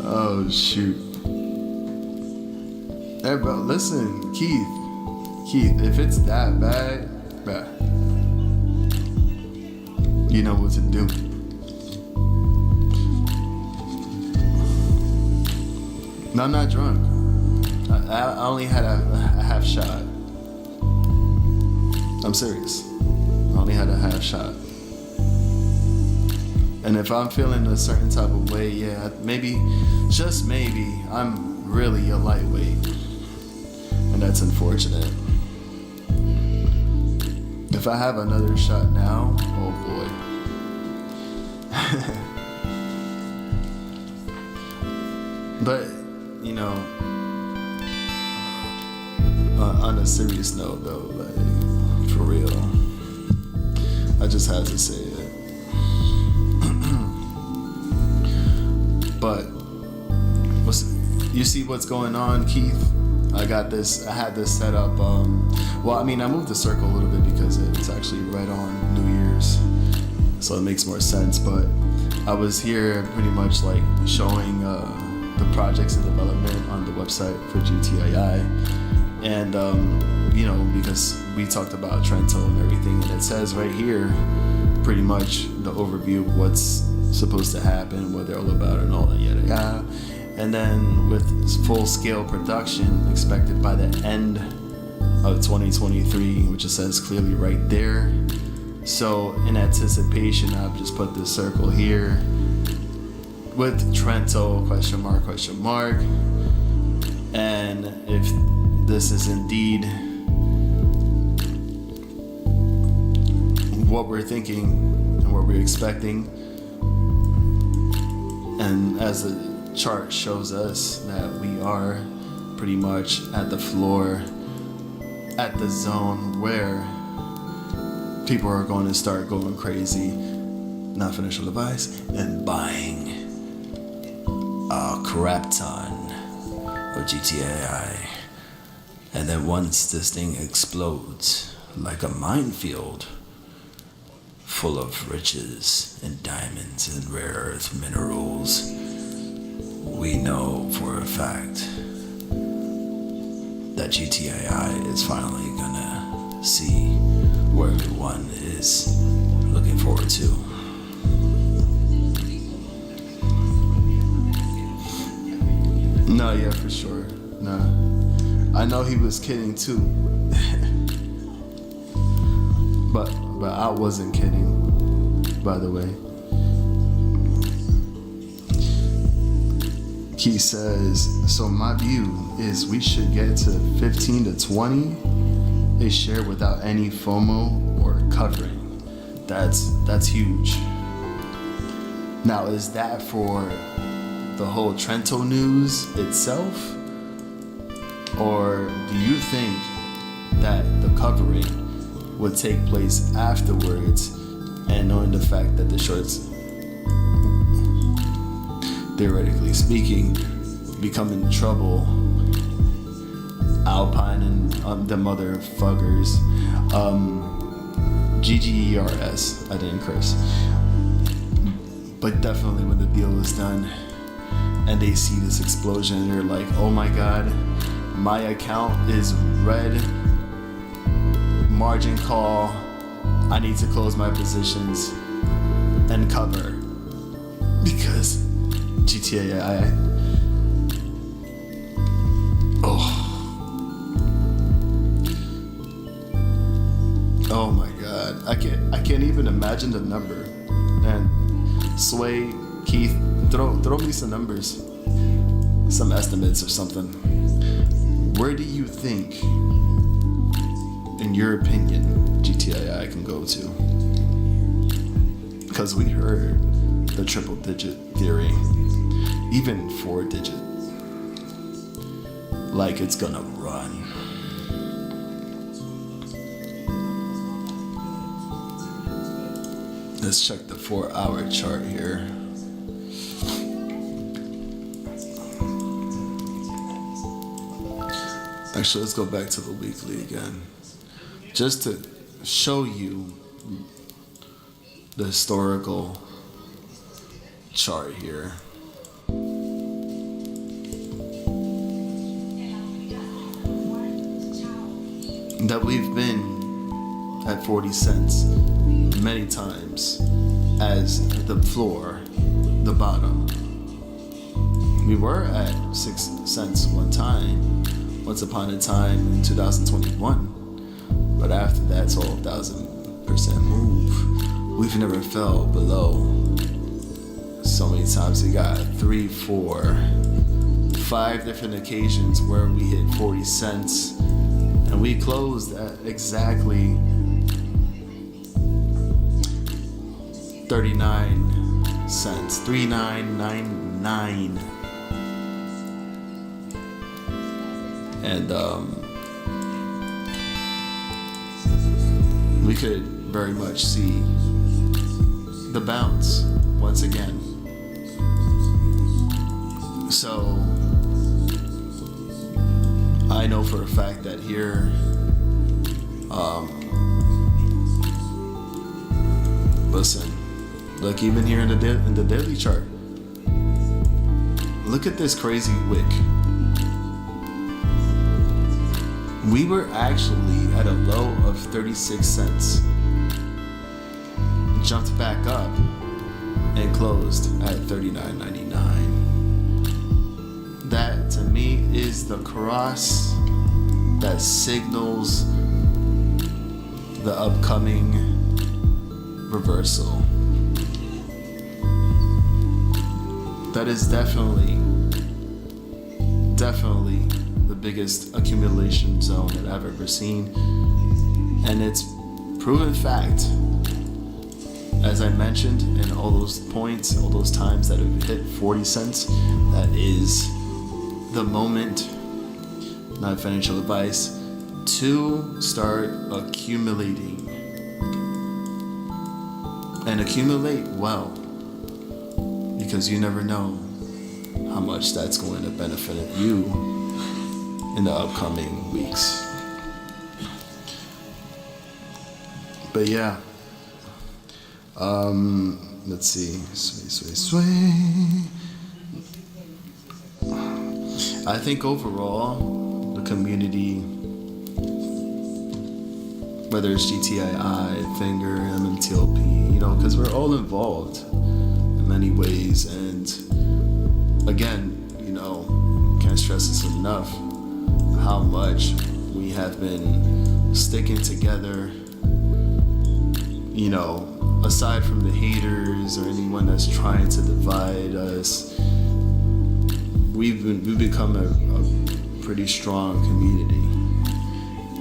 Oh, shoot. Hey, bro, listen, Keith, if it's that bad, bruh, you know what to do. No, I'm not drunk. I only had a half shot. I'm serious. I only had a half shot. And if I'm feeling a certain type of way, yeah, maybe, just maybe, I'm really a lightweight. And that's unfortunate. If I have another shot now, oh boy. But, on a serious note though, like, for real, I just had to say it. But you see what's going on, Keith? I had this set up. Well, I mean, I moved the circle a little bit because it's actually right on New Year's, so it makes more sense. But I was here pretty much like showing the projects in development on the website for GTII, and you know, because we talked about Trento and everything, and it says right here pretty much the overview of what's supposed to happen, what they're all about, and all that yada yada. And then with full-scale production expected by the end of 2023, which it says clearly right there. So in anticipation, I've just put this circle here with Trento question mark. And if this is indeed what we're thinking and what we're expecting, and as the chart shows us that we are pretty much at the floor, at the zone where people are going to start going crazy, not financial advice, and buying a crap ton of GTII. And then once this thing explodes like a minefield full of riches and diamonds and rare earth minerals, we know for a fact that GTII is finally gonna see where everyone is looking forward to. No, yeah, for sure. No, I know he was kidding too, but I wasn't kidding, by the way. He says, so my view is we should get to 15 to 20 a share without any FOMO or covering. That's huge. Now, is that for the whole Trento news itself? Or do you think that the covering would take place afterwards, and knowing the fact that the shorts, theoretically speaking, become in trouble, Alpine and the motherfuckers, GGERS, I didn't curse, but definitely when the deal is done and they see this explosion, they're like, oh my god, my account is red, margin call, I need to close my positions and cover because GTII. Oh my god, I can't even imagine the number. And Sway, Keith, throw me some numbers, some estimates or something. Where do you think, in your opinion, GTII can go to? Because we heard the triple digit theory, even 4 digit, like it's gonna run. Let's check the 4-hour chart here. Actually, let's go back to the weekly again, just to show you the historical chart here. That we've been at 40 cents many times as the floor, the bottom. We were at 6 cents one time, once upon a time in 2021, but after that 12,000% move, we've never fell below. So many times we got 3, 4, 5 different occasions where we hit 40 cents, and we closed at exactly 39 cents, 3999. And we could very much see the bounce once again. So I know for a fact that here, listen, look, even here in the daily chart, look at this crazy wick. We were actually at a low of 36 cents, jumped back up, and closed at $39.99. That to me is the cross that signals the upcoming reversal. That is definitely the biggest accumulation zone that I've ever seen, and it's proven fact. As I mentioned, in all those points, all those times that have hit 40 cents, that is the moment, not financial advice, to start accumulating. And accumulate well, because you never know how much that's going to benefit you in the upcoming weeks. But yeah, let's see. Sway. I think overall, the community, whether it's GTII, Finger, MMTLP, because we're all involved in many ways. And again, can't stress this enough, how much we have been sticking together, aside from the haters or anyone that's trying to divide us. We've become a pretty strong community,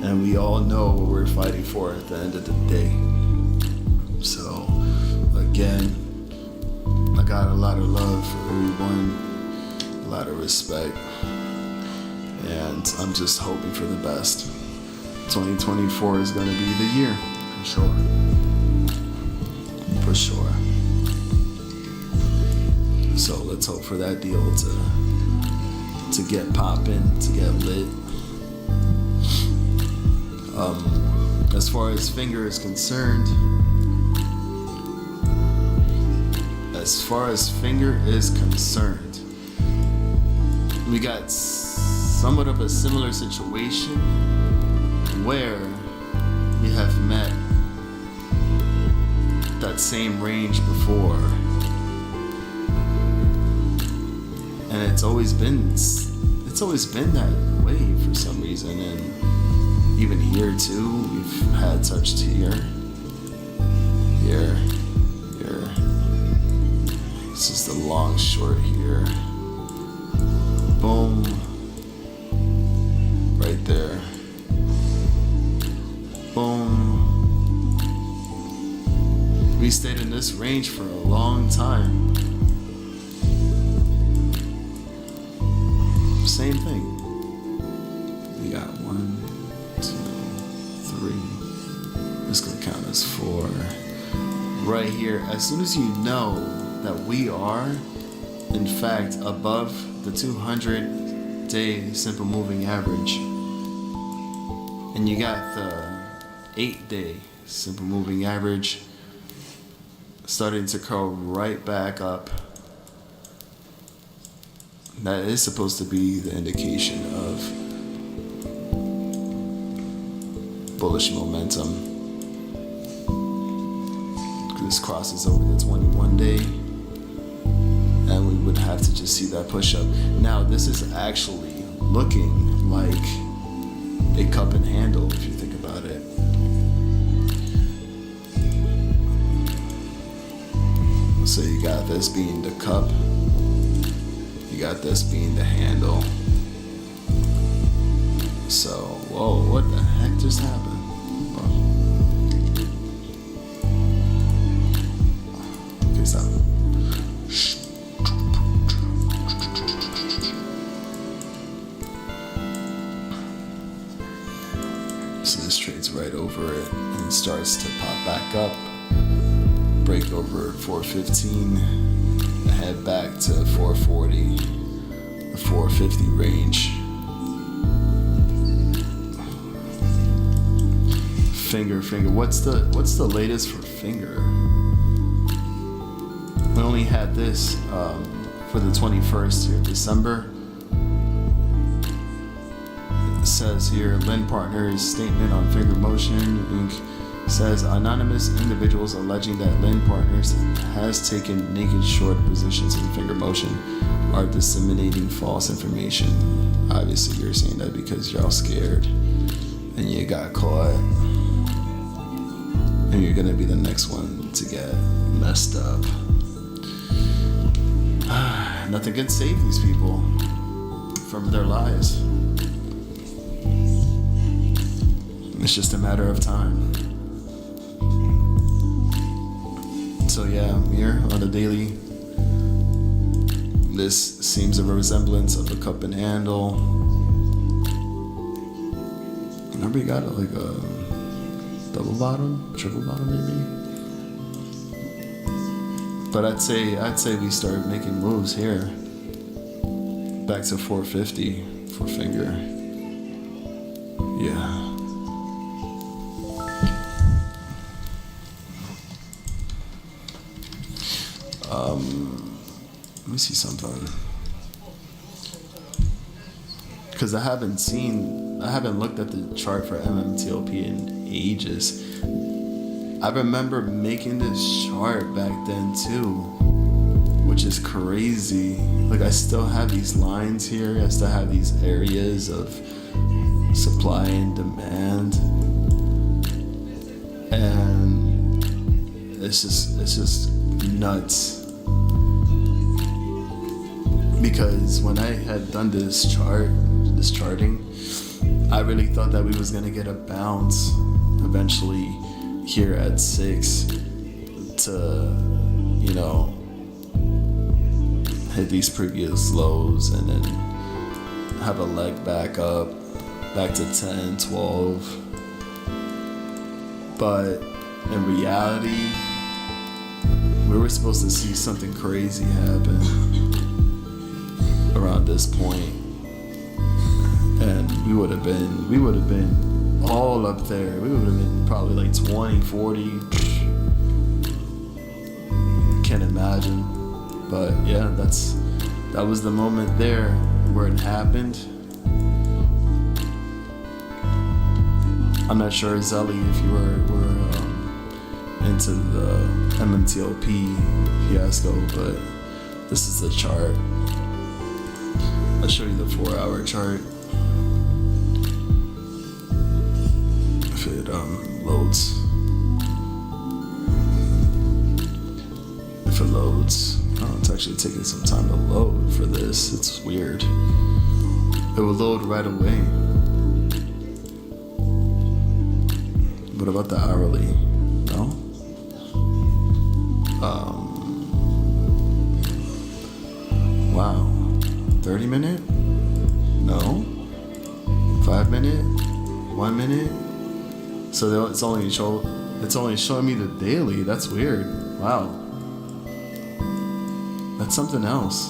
and we all know what we're fighting for at the end of the day. So again, I got a lot of love for everyone, a lot of respect, and I'm just hoping for the best. 2024 is going to be the year, for sure. For sure. So let's hope for that deal to get popping, to get lit. As far as Finger is concerned, we got somewhat of a similar situation where we have met that same range before, and it's always been that way for some reason. And even here too, we've had touched here. This is the long short here. Boom. Right there. Boom. We stayed in this range for a long time. Same thing. We got 1, 2, 3. This is gonna count as 4. Right here, as soon as you know that we are, in fact, above the 200-day simple moving average, and you got the 8-day simple moving average starting to curl right back up, that is supposed to be the indication of bullish momentum. This crosses over the 21-day, and we would have to just see that push up. Now, this is actually looking like a cup and handle if you think about it. So you got this being the cup, you got this being the handle. So, whoa, what the heck just happened? Okay, stop. So this trades right over it and starts to pop back up, break over 415, head back to 440, the 450 range. Finger. What's the latest for finger? We only had this for the 21st here, December. It says here, Lynn Partners statement on finger motion, Inc. says anonymous individuals alleging that Lynn Partners has taken naked short positions in finger motion are disseminating false information. Obviously, you're saying that because y'all scared and you got caught. And you're gonna be the next one to get messed up. Nothing can save these people from their lies. It's just a matter of time. So yeah, here on the daily, this seems a resemblance of a cup and handle. Remember, you got like a double bottom, triple bottom maybe. But I'd say we started making moves here. Back to 450 for finger. Yeah. Let me see something. Because I haven't looked at the chart for MMTLP in ages. I remember making this chart back then too, which is crazy. Like, I still have these lines here. I still have these areas of supply and demand, and it's just nuts. Because when I had done this charting, I really thought that we was gonna get a bounce eventually here at 6 to, hit these previous lows and then have a leg back up, back to 10, 12. But in reality, we were supposed to see something crazy happen around this point, and we would have been all up there. We would have been probably like 20, 40. Can't imagine. But yeah, that was the moment there where it happened. I'm not sure, Zelly, if you were into the MMTLP fiasco, but this is the chart. I'll show you the 4-hour chart. If it loads. If it loads. Oh, it's actually taking some time to load for this. It's weird. It will load right away. What about the hourly? No? Wow. 30 minute? No. 5 minute? 1 minute? So it's only showing me the daily. That's weird. Wow. That's something else.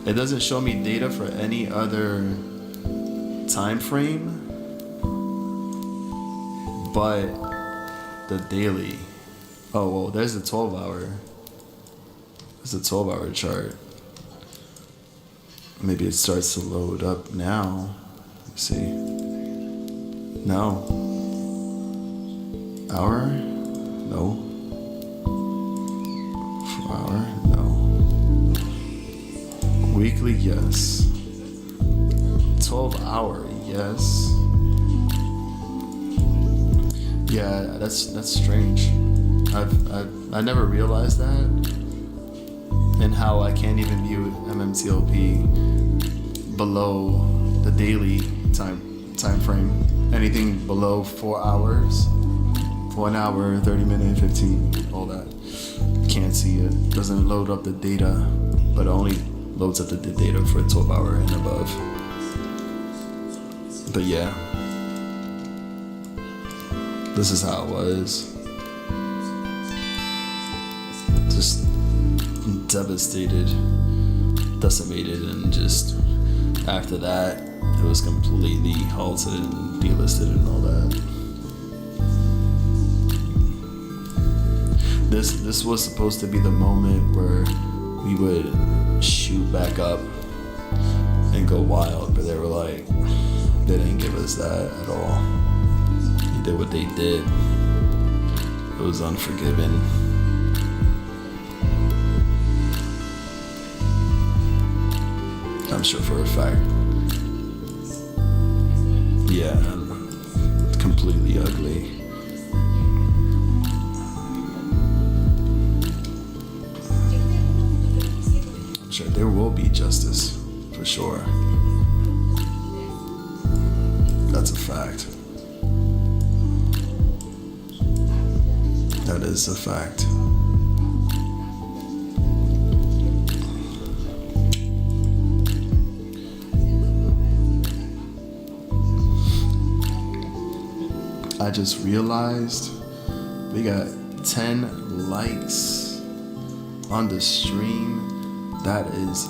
It doesn't show me data for any other time frame, but the daily. Oh, well, there's a 12-hour. There's a 12-hour chart. Maybe it starts to load up now. Let's see. No. Hour? No. 4 hour? No. Weekly? Yes. 12-hour? Yes. Yeah, that's strange. I never realized that, and how I can't even view MMTLP below the daily time frame. Anything below 4 hours, 1 hour, 30 minutes, 15, all that. Can't see it. Doesn't load up the data, but it only loads up the data for a 12-hour and above. But yeah, this is how it was. Just devastated. decimated, and just after that, it was completely halted and delisted and all that. This was supposed to be the moment where we would shoot back up and go wild, but they were like, they didn't give us that at all. They did what they did. It was unforgiving. I'm sure for a fact. Yeah, completely ugly. I'm sure there will be justice, for sure. That's a fact. That is a fact. I just realized we got 10 likes on the stream. That is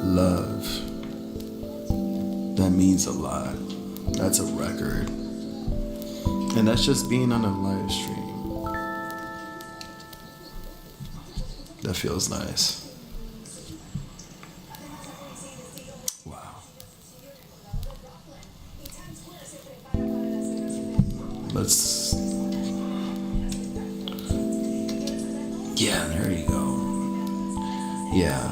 love. That means a lot. That's a record. And that's just being on a live stream. That feels nice. Wow. Let's... Yeah, there you go. Yeah,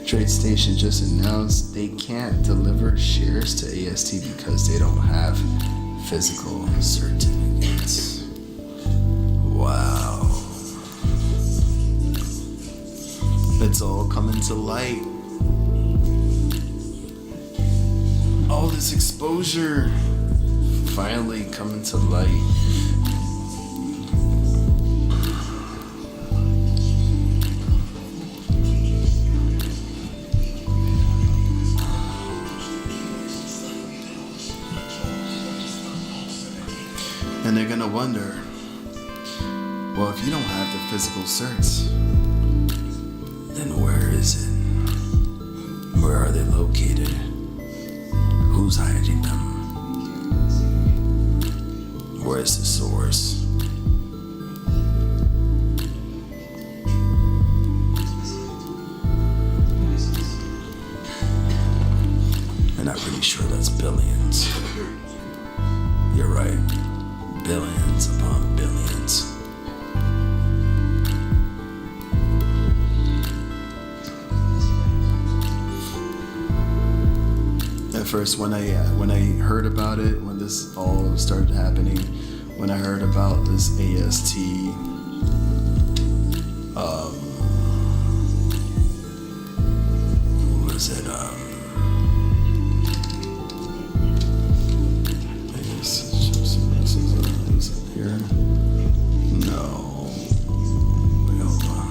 TradeStation just announced they can't deliver shares to AST because they don't have physical certificates. Wow. It's all coming to light. All this exposure finally coming to light. And they're gonna wonder, well, if you don't have the physical certs, then where is it? Where are they located? Who's hiding them? Where's the source? And I'm pretty sure that's billions. You're right. Billions upon billions. At first, when I heard about it, when this all started happening, when I heard about this AST, what was it? Here? No. Wait, hold on.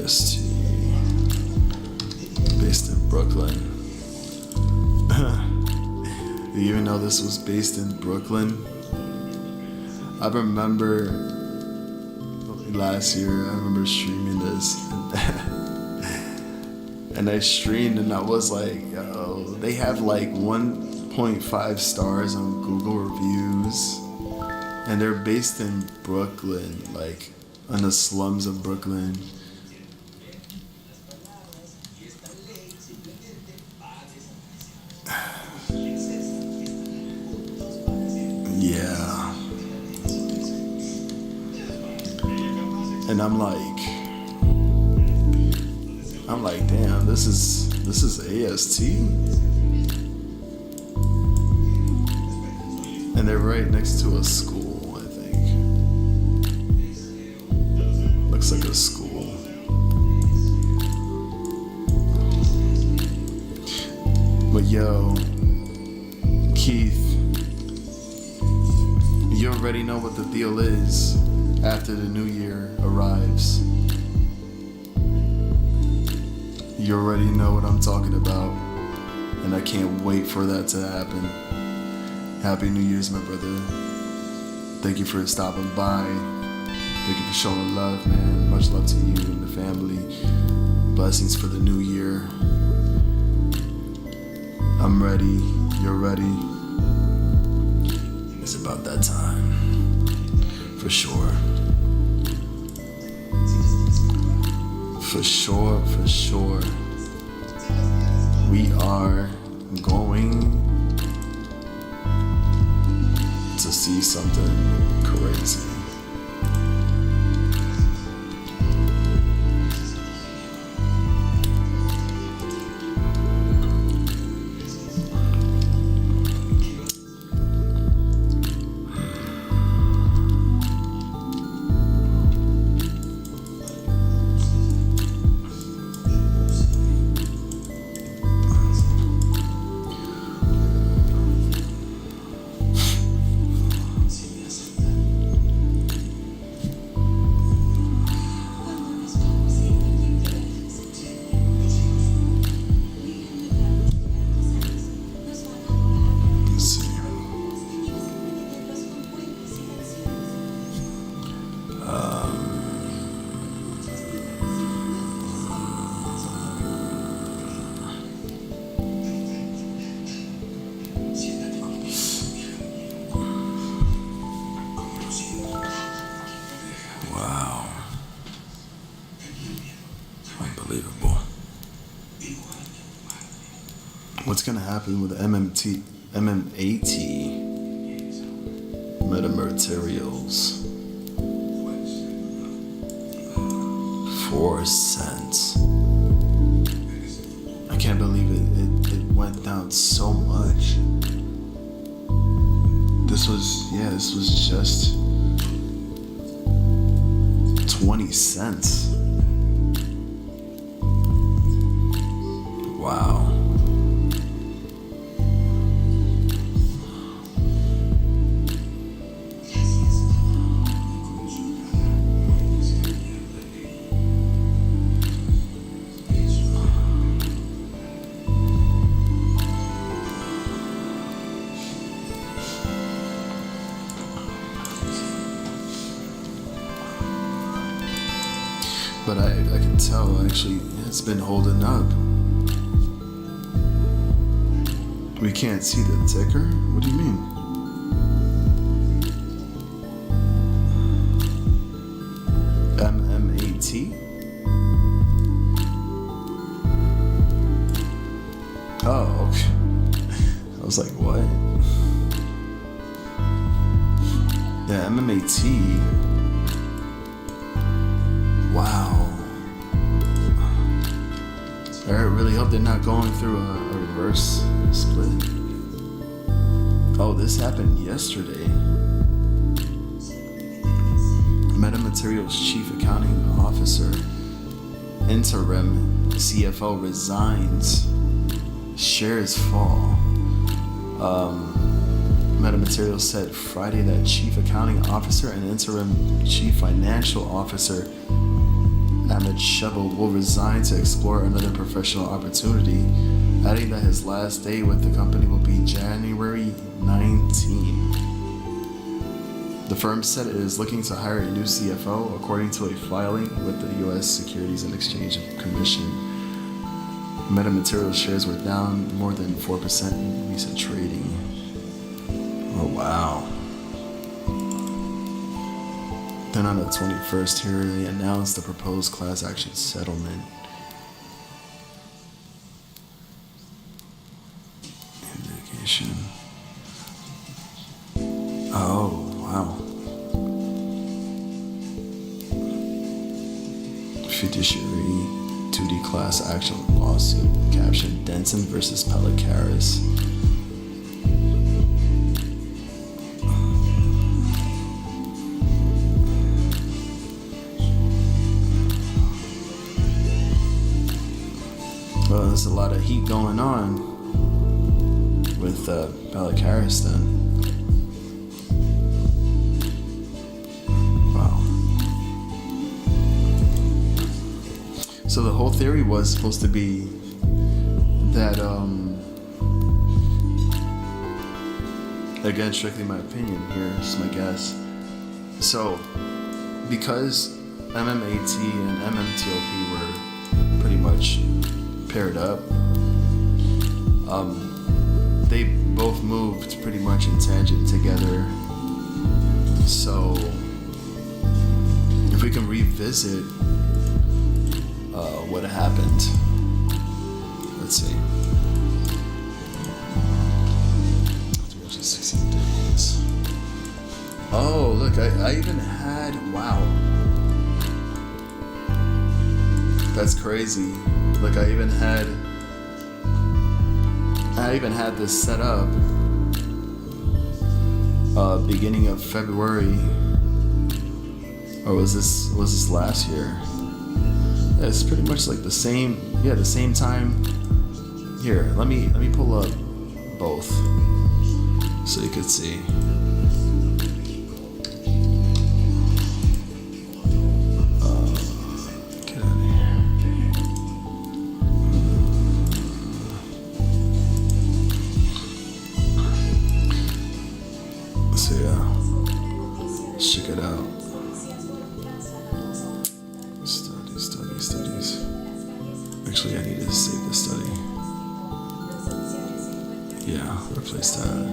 AST. Based in Brooklyn. Do you even know this was based in Brooklyn? I remember last year, I remember streaming this. And I streamed and I was like, yo, they have like 1.5 stars on Google reviews. And they're based in Brooklyn, like in the slums of Brooklyn. Yeah. And I'm like, damn, this is AST? And they're right next to a school, I think. Looks like a school. But yo, Keith, you already know what the deal is after the new year arrives. You already know what I'm talking about, and I can't wait for that to happen. Happy New Year's, my brother. Thank you for stopping by. Thank you for showing love, man. Much love to you and the family. Blessings for the new year. I'm ready. You're ready. It's about that time. For sure. For sure. We are going to see something crazy. Wow. Unbelievable. What's gonna happen with MMAT metamaterials? 4 cents. I can't believe it went down so much. This was just 20 cents. Wow. But I can tell actually it's been holding up. We can't see the ticker? What do you mean? MMAT? Oh, okay. I was like, what? Yeah, MMAT. Wow. I really hope they're not going through a reverse split. Oh, this happened yesterday. Metamaterials Chief Accounting Officer, interim CFO resigns. Shares fall. Metamaterials said Friday that Chief Accounting Officer and interim Chief Financial Officer Ahmed Shebel will resign to explore another professional opportunity, adding that his last day with the company will be January 19. The firm said it is looking to hire a new CFO, according to a filing with the U.S. Securities and Exchange Commission. Metamaterials shares were down more than 4% in recent trading. Oh, wow. Then on the 21st here, they announced the proposed class action settlement. Indication. Oh, wow. Fiduciary 2D class action lawsuit. Caption: Denson versus Pelicaris. Well, there's a lot of heat going on with Pelicaris then. Wow. So the whole theory was supposed to be that, again, strictly my opinion here, just my guess. So because MMAT and MMTLP were pretty much paired up, they both moved pretty much in tangent together. So if we can revisit what happened, let's see. 316 days. Oh, look, I even had, wow. That's crazy. Look, I even had this set up beginning of February, or was this last year? Yeah, it's pretty much like the same time. Here, let me pull up both so you could see. Get out of here. So yeah, check it out. Studies. Actually, I need to save the study. Yeah, replace that.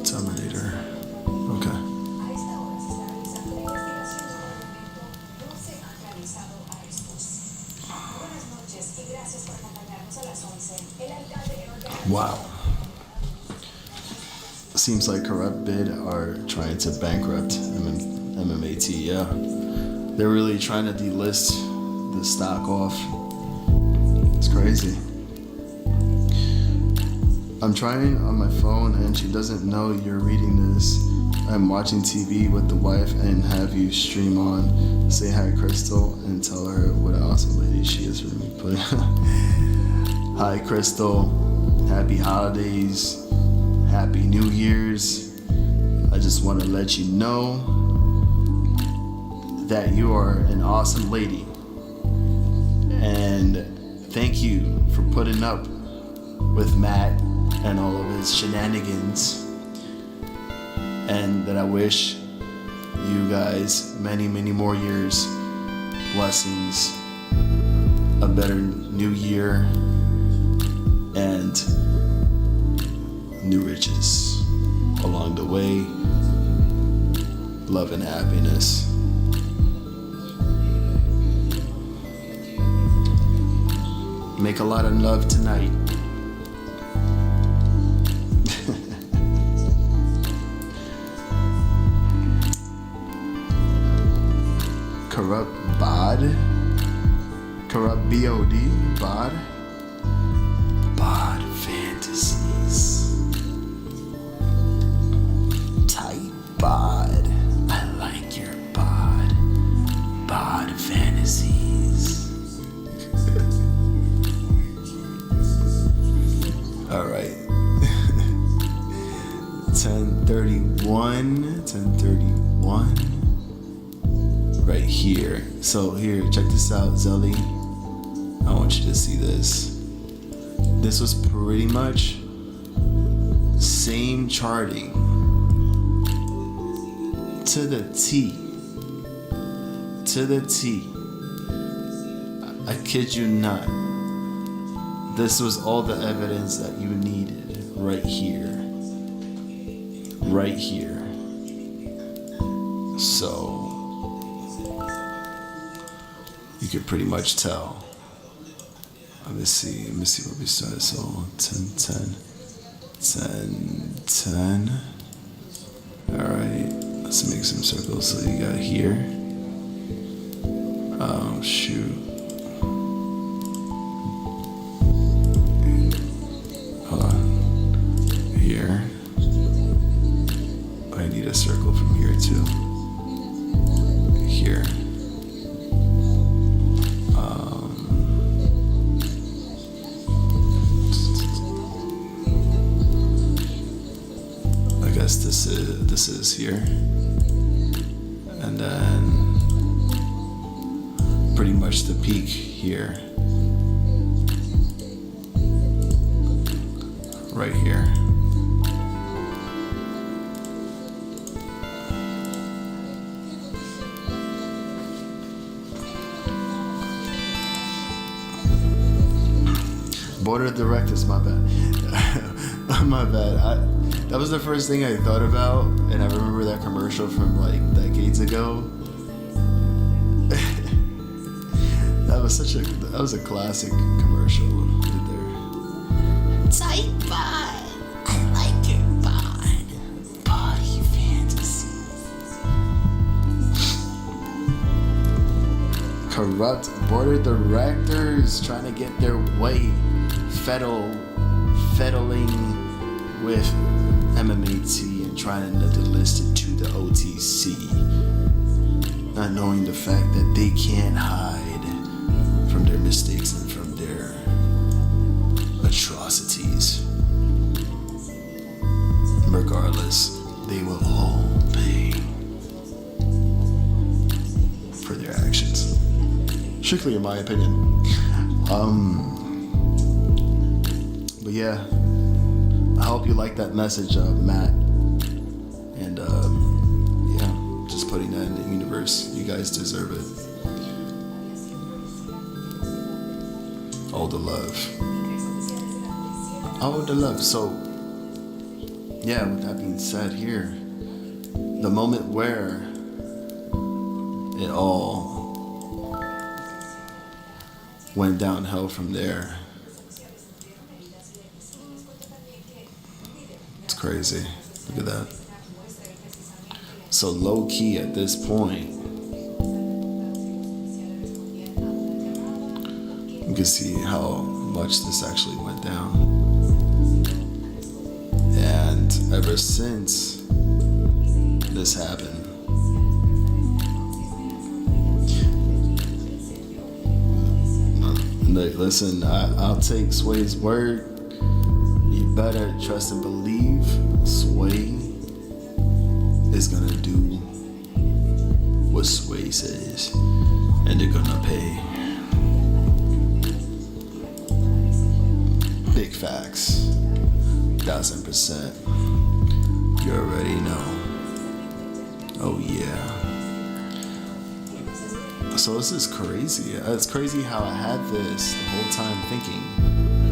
Terminator. Okay. Wow. Seems like Corrupt Bid are trying to bankrupt MMAT, yeah. They're really trying to delist the stock off. It's crazy. I'm trying on my phone and she doesn't know you're reading this. I'm watching TV with the wife and have you stream on. Say hi, Crystal, and tell her what an awesome lady she is for me. Hi, Crystal. Happy holidays. Happy New Year's. I just want to let you know that you are an awesome lady. And thank you for putting up with Matt and all of his shenanigans. And that I wish you guys many, many more years, blessings, a better new year, and new riches along the way. Love and happiness. Make a lot of love tonight. Corrupt bod. Corrupt BOD. Bod. Bod fantasies. Tight bod. I like your bod. Bod fantasies. All right. 10:31. Right here. So here, check this out, Zelly. I want you to see this. This was pretty much same charting to the T. To the T. I kid you not. This was all the evidence that you needed right here. Right here. So you could pretty much tell. Let me see where we started. So 10. All right, let's make some circles. So you got here. Oh shoot. Hold on. Here. I need a circle from here too. Here. This is here, and then pretty much the peak here, right here. Board of directors, my bad. My bad. That was the first thing I thought about, and I remember that commercial from like decades ago. That was a classic commercial right there. Tight bod, I like your bod. Body fantasy. Corrupt board of directors trying to get their way, fiddling with MMAT and trying to delist it to the OTC, not knowing the fact that they can't hide from their mistakes and from their atrocities. Regardless, they will all pay for their actions. Strictly in my opinion. But yeah, I hope you like that message, Matt. And yeah, just putting that in the universe. You guys deserve it. All the love. All the love. So, yeah, with that being said here, the moment where it all went downhill from there. It's crazy. Look at that. So low key at this point, you can see how much this actually went down. And ever since this happened, listen, I'll take Sway's word. You better trust and believe Sway is gonna do what Sway says, and they're gonna pay. Big facts, 1000%. You already know. Oh yeah. So this is crazy. It's crazy how I had this the whole time thinking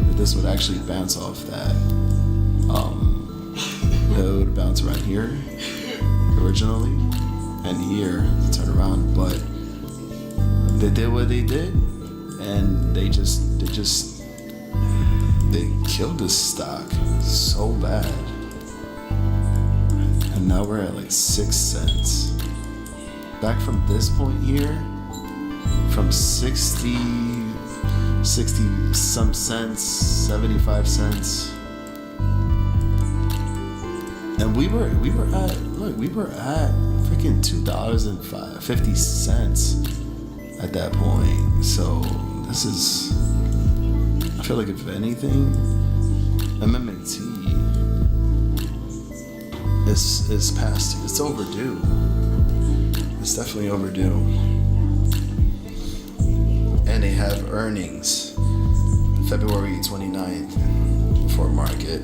that this would actually bounce off that. It would bounce around here originally, and here to turn around. But they did what they did, and they killed this stock so bad. And now we're at like 6 cents. Back from this point here, from 60 some cents, 75 cents. And we were at freaking $2.50 at that point. So this is, I feel like if anything, MMAT is past, it's overdue. It's definitely overdue. And they have earnings February 29th for market.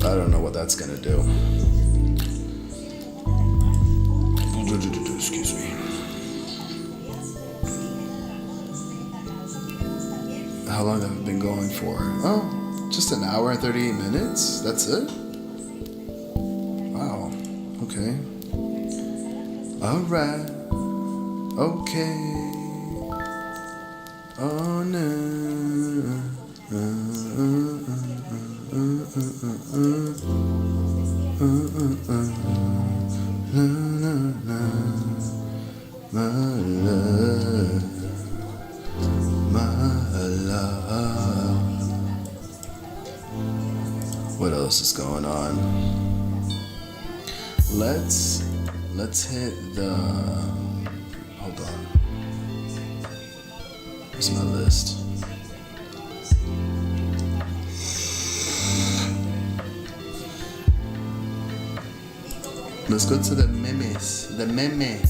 I don't know what that's gonna do. Excuse me. How long have I been going for? Oh, just an hour and 38 minutes? That's it? Wow. Okay. Alright. Okay. Oh no. My love. What else is going on? Let's hit the. Hold on. Here's my list. Let's go to the memes. The meme.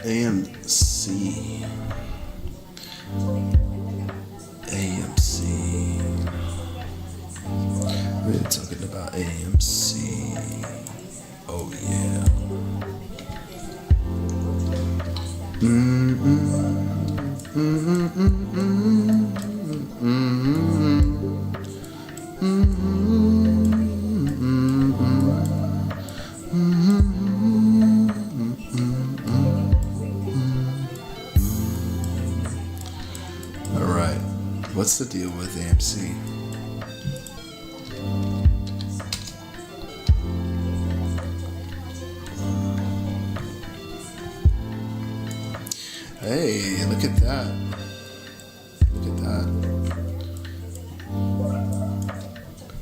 AMC. We're talking about AMC. Oh yeah. What's the deal with AMC? Hey, look at that. Look at that.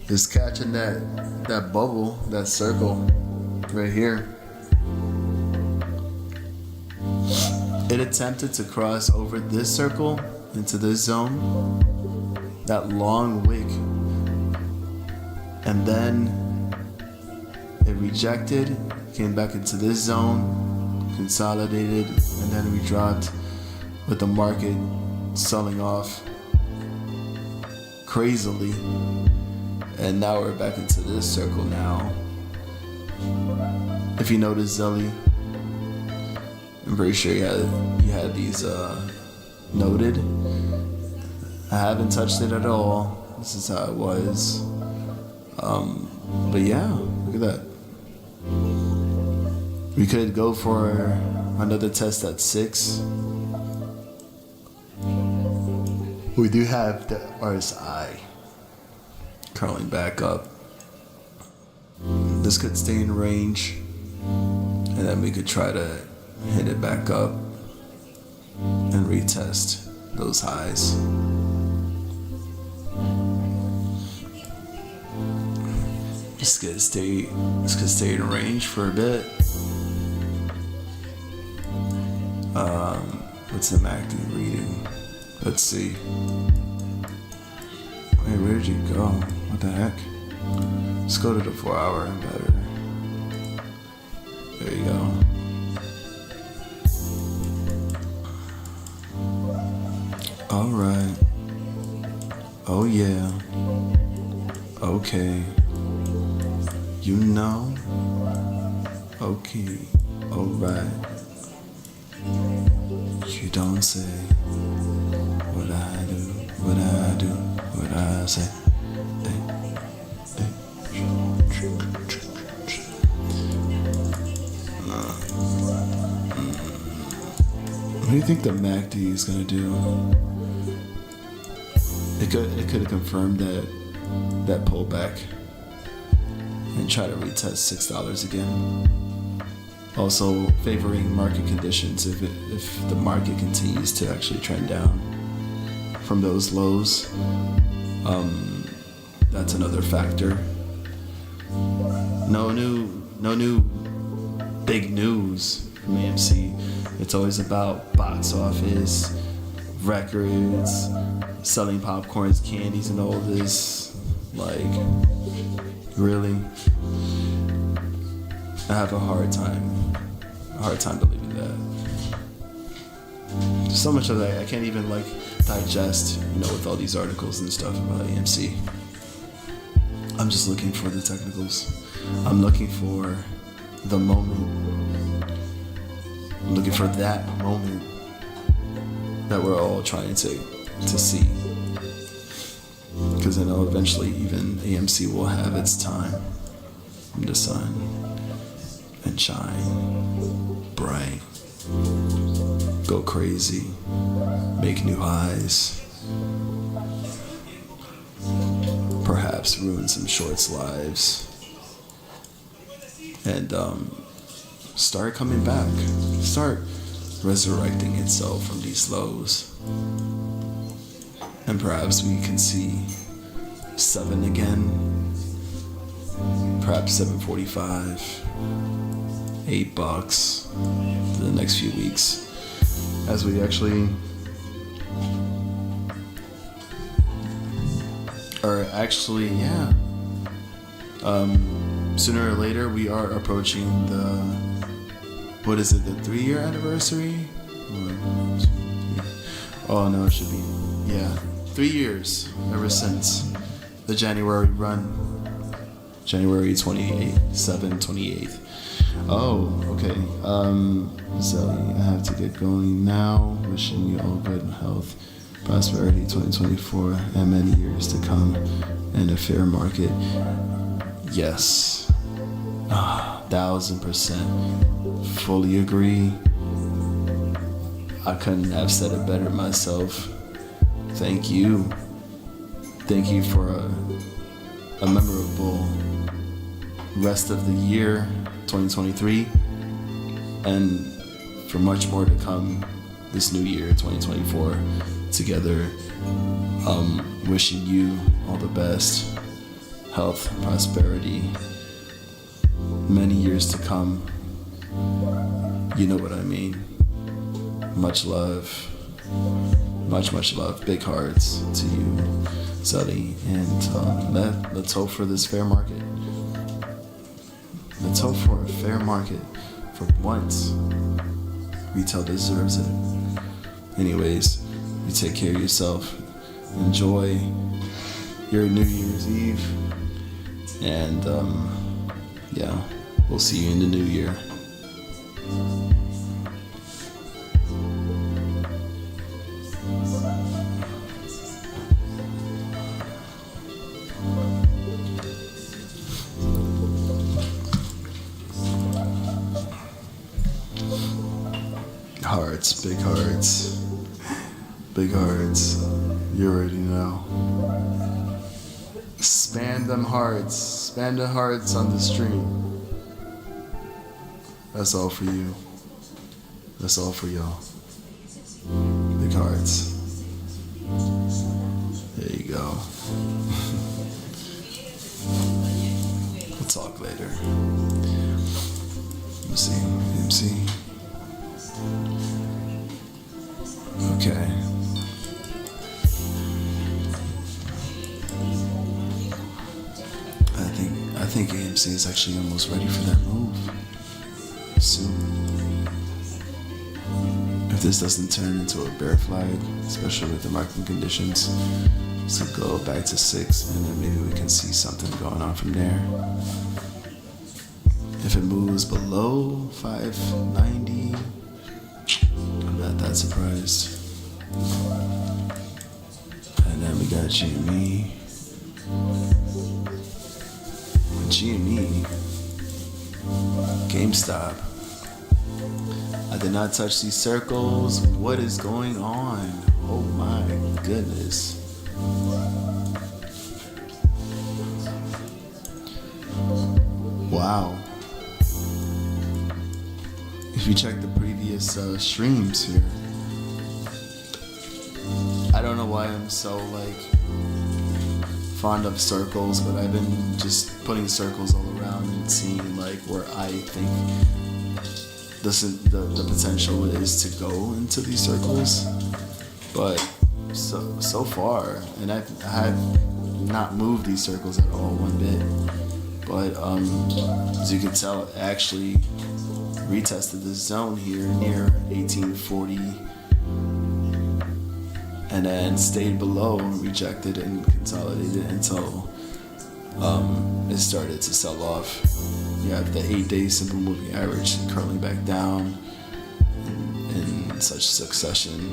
Just catching that bubble, that circle right here. It attempted to cross over this circle into this zone, that long wick, and then it rejected, came back into this zone, consolidated, and then we dropped with the market selling off crazily, and now we're back into this circle now. If you notice, Zelly, I'm pretty sure you had these noted. I haven't touched it at all. This is how it was. But yeah, look at that. We could go for another test at 6. We do have the RSI curling back up. This could stay in range, and then we could try to hit it back up and retest those highs. This could stay in range for a bit. What's the MACD reading? Let's see. Wait, where did you go? What the heck? Let's go to the 4-hour and better. There you go. Alright. Oh yeah. Okay. You know? Okay. Alright. You don't say what I do, what I do, what I say. What do you think the MACD is gonna do? It could have confirmed that pullback and try to retest $6 again. Also favoring market conditions if the market continues to actually trend down from those lows. That's another factor. No new big news from AMC. It's always about box office, records, selling popcorns, candies, and all this. Like, really? I have a hard time believing that. There's so much of that I can't even digest, with all these articles and stuff about AMC. I'm just looking for the technicals. I'm looking for the moment. I'm looking for that moment that we're all trying to see. Because I know eventually even AMC will have its time in the sun and shine bright, go crazy, make new highs, perhaps ruin some shorts' lives, and start coming back, start resurrecting itself from these lows, and perhaps we can see 7 again, perhaps 7.45, $8 for the next few weeks, as we actually sooner or later we are approaching the 3-year anniversary? Oh no, it should be 3 years ever since the January run, January 28th. Oh, okay. Zelly, I have to get going now. Wishing you all good health, prosperity, 2024, and many years to come, and a fair market. Yes, 1000%. Fully agree. I couldn't have said it better myself. Thank you. Thank you for a memorable rest of the year 2023, and for much more to come this new year 2024 together. Wishing you all the best, health, prosperity, many years to come. You know what I mean. Much love, much love. Big hearts to you, Sully, and let's hope for this fair market. Let's hope for a fair market for once. Retail deserves it. Anyways, you take care of yourself. Enjoy your New Year's Eve. And yeah, we'll see you in the new year. Hearts, big hearts, big hearts. You already know. Spam them hearts, spam the hearts on the stream. That's all for you. That's all for y'all. Big hearts. There you go. We'll talk later. Let me see. AMC. Okay. I think AMC is actually almost ready for that move soon. If this doesn't turn into a bear flag, especially with the market conditions, so go back to 6 and then maybe we can see something going on from there. If it moves below 590, I'm not that surprised. And then we got GME. GME, GameStop. I did not touch these circles. What is going on? Oh my goodness. Wow. If you check the previous streams here, I don't know why I'm so fond of circles, but I've been just putting circles all around and seeing where I think the potential is to go into these circles. But so far, and I have not moved these circles at all one bit. But as you can tell, it actually retested this zone here near 1840. And then stayed below and rejected and consolidated until it started to sell off. You have the 8-day simple moving average currently back down in such succession.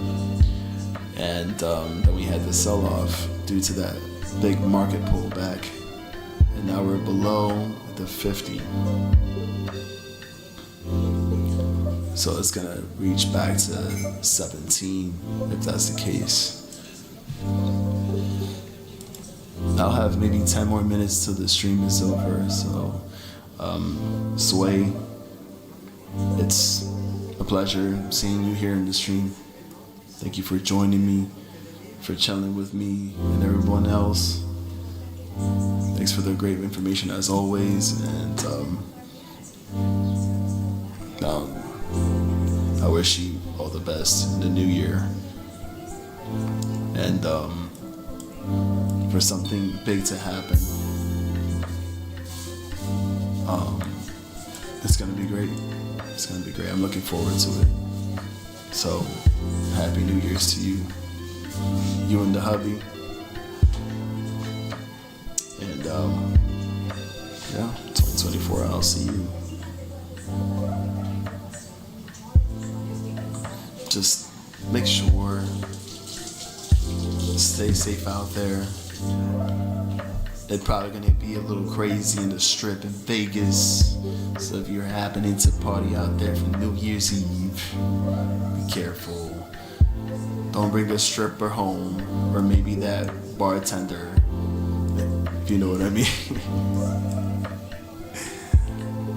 And then we had the sell off due to that big market pullback. And now we're below the 50. So it's gonna reach back to 17 if that's the case. I'll have maybe 10 more minutes till the stream is over. So, Sway, it's a pleasure seeing you here in the stream. Thank you for joining me, for chilling with me and everyone else. Thanks for the great information as always. And I wish you all the best in the new year. And for something big to happen, it's gonna be great. It's gonna be great. I'm looking forward to it. So, Happy New Year's to you, you and the hubby. And yeah, 2024, I'll see you. Just make sure, stay safe out there. It's probably gonna be a little crazy in the strip in Vegas. So if you're happening to party out there for New Year's Eve, be careful. Don't bring a stripper home, or maybe that bartender if you know what I mean.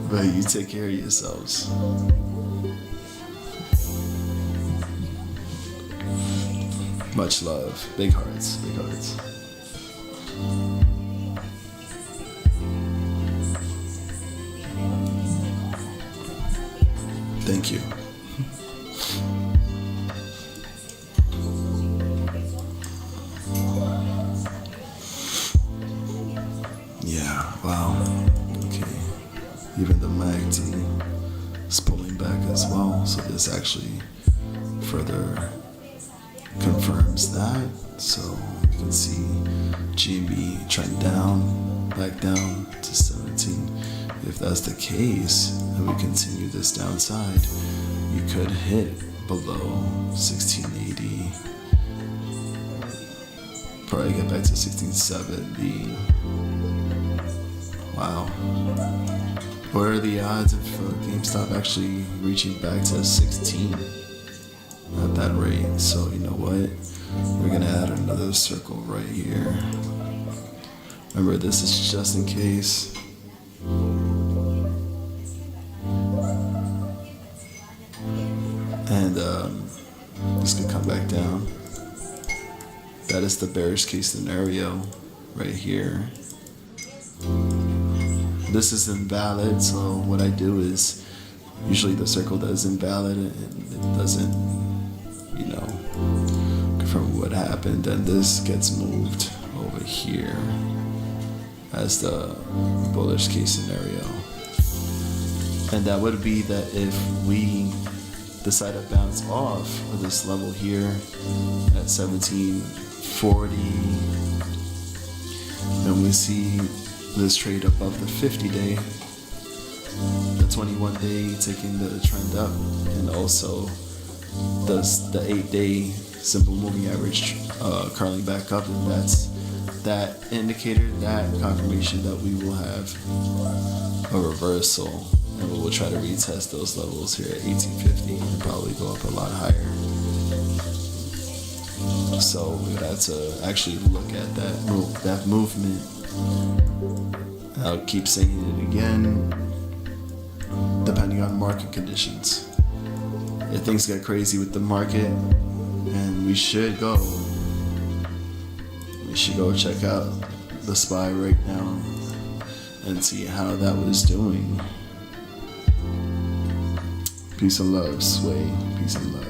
But you take care of yourselves. Much love. Big hearts. Big hearts. Thank you. Yeah, wow. Okay. Even the MACD is pulling back as well. So this actually further confirms that. So you can see GME trend down, back down to 17. If that's the case, and we continue this downside, you could hit below 1680. Probably get back to 1670. Wow. What are the odds of GameStop actually reaching back to 16 at that rate? So you know what? We're gonna add another circle right here. Remember, this is just in case. And this could come back down. That is the bearish case scenario right here. This is invalid, so what I do is usually the circle that is invalid and it doesn't, you know, confirm what happened, and this gets moved over here as the bullish case scenario. And that would be that if we decide to bounce off of this level here at 1740, and we see this trade above the 50-day, the 21-day taking the trend up, and also the 8-day simple moving average curling back up, and that's that indicator, that confirmation that we will have a reversal, and we will try to retest those levels here at 1850 and probably go up a lot higher. So we would have to actually look at that movement. I'll keep saying it again, depending on market conditions. If things get crazy with the market, and we should go check out the SPY right now and see how that was doing. Peace and love, Sway. Peace and love.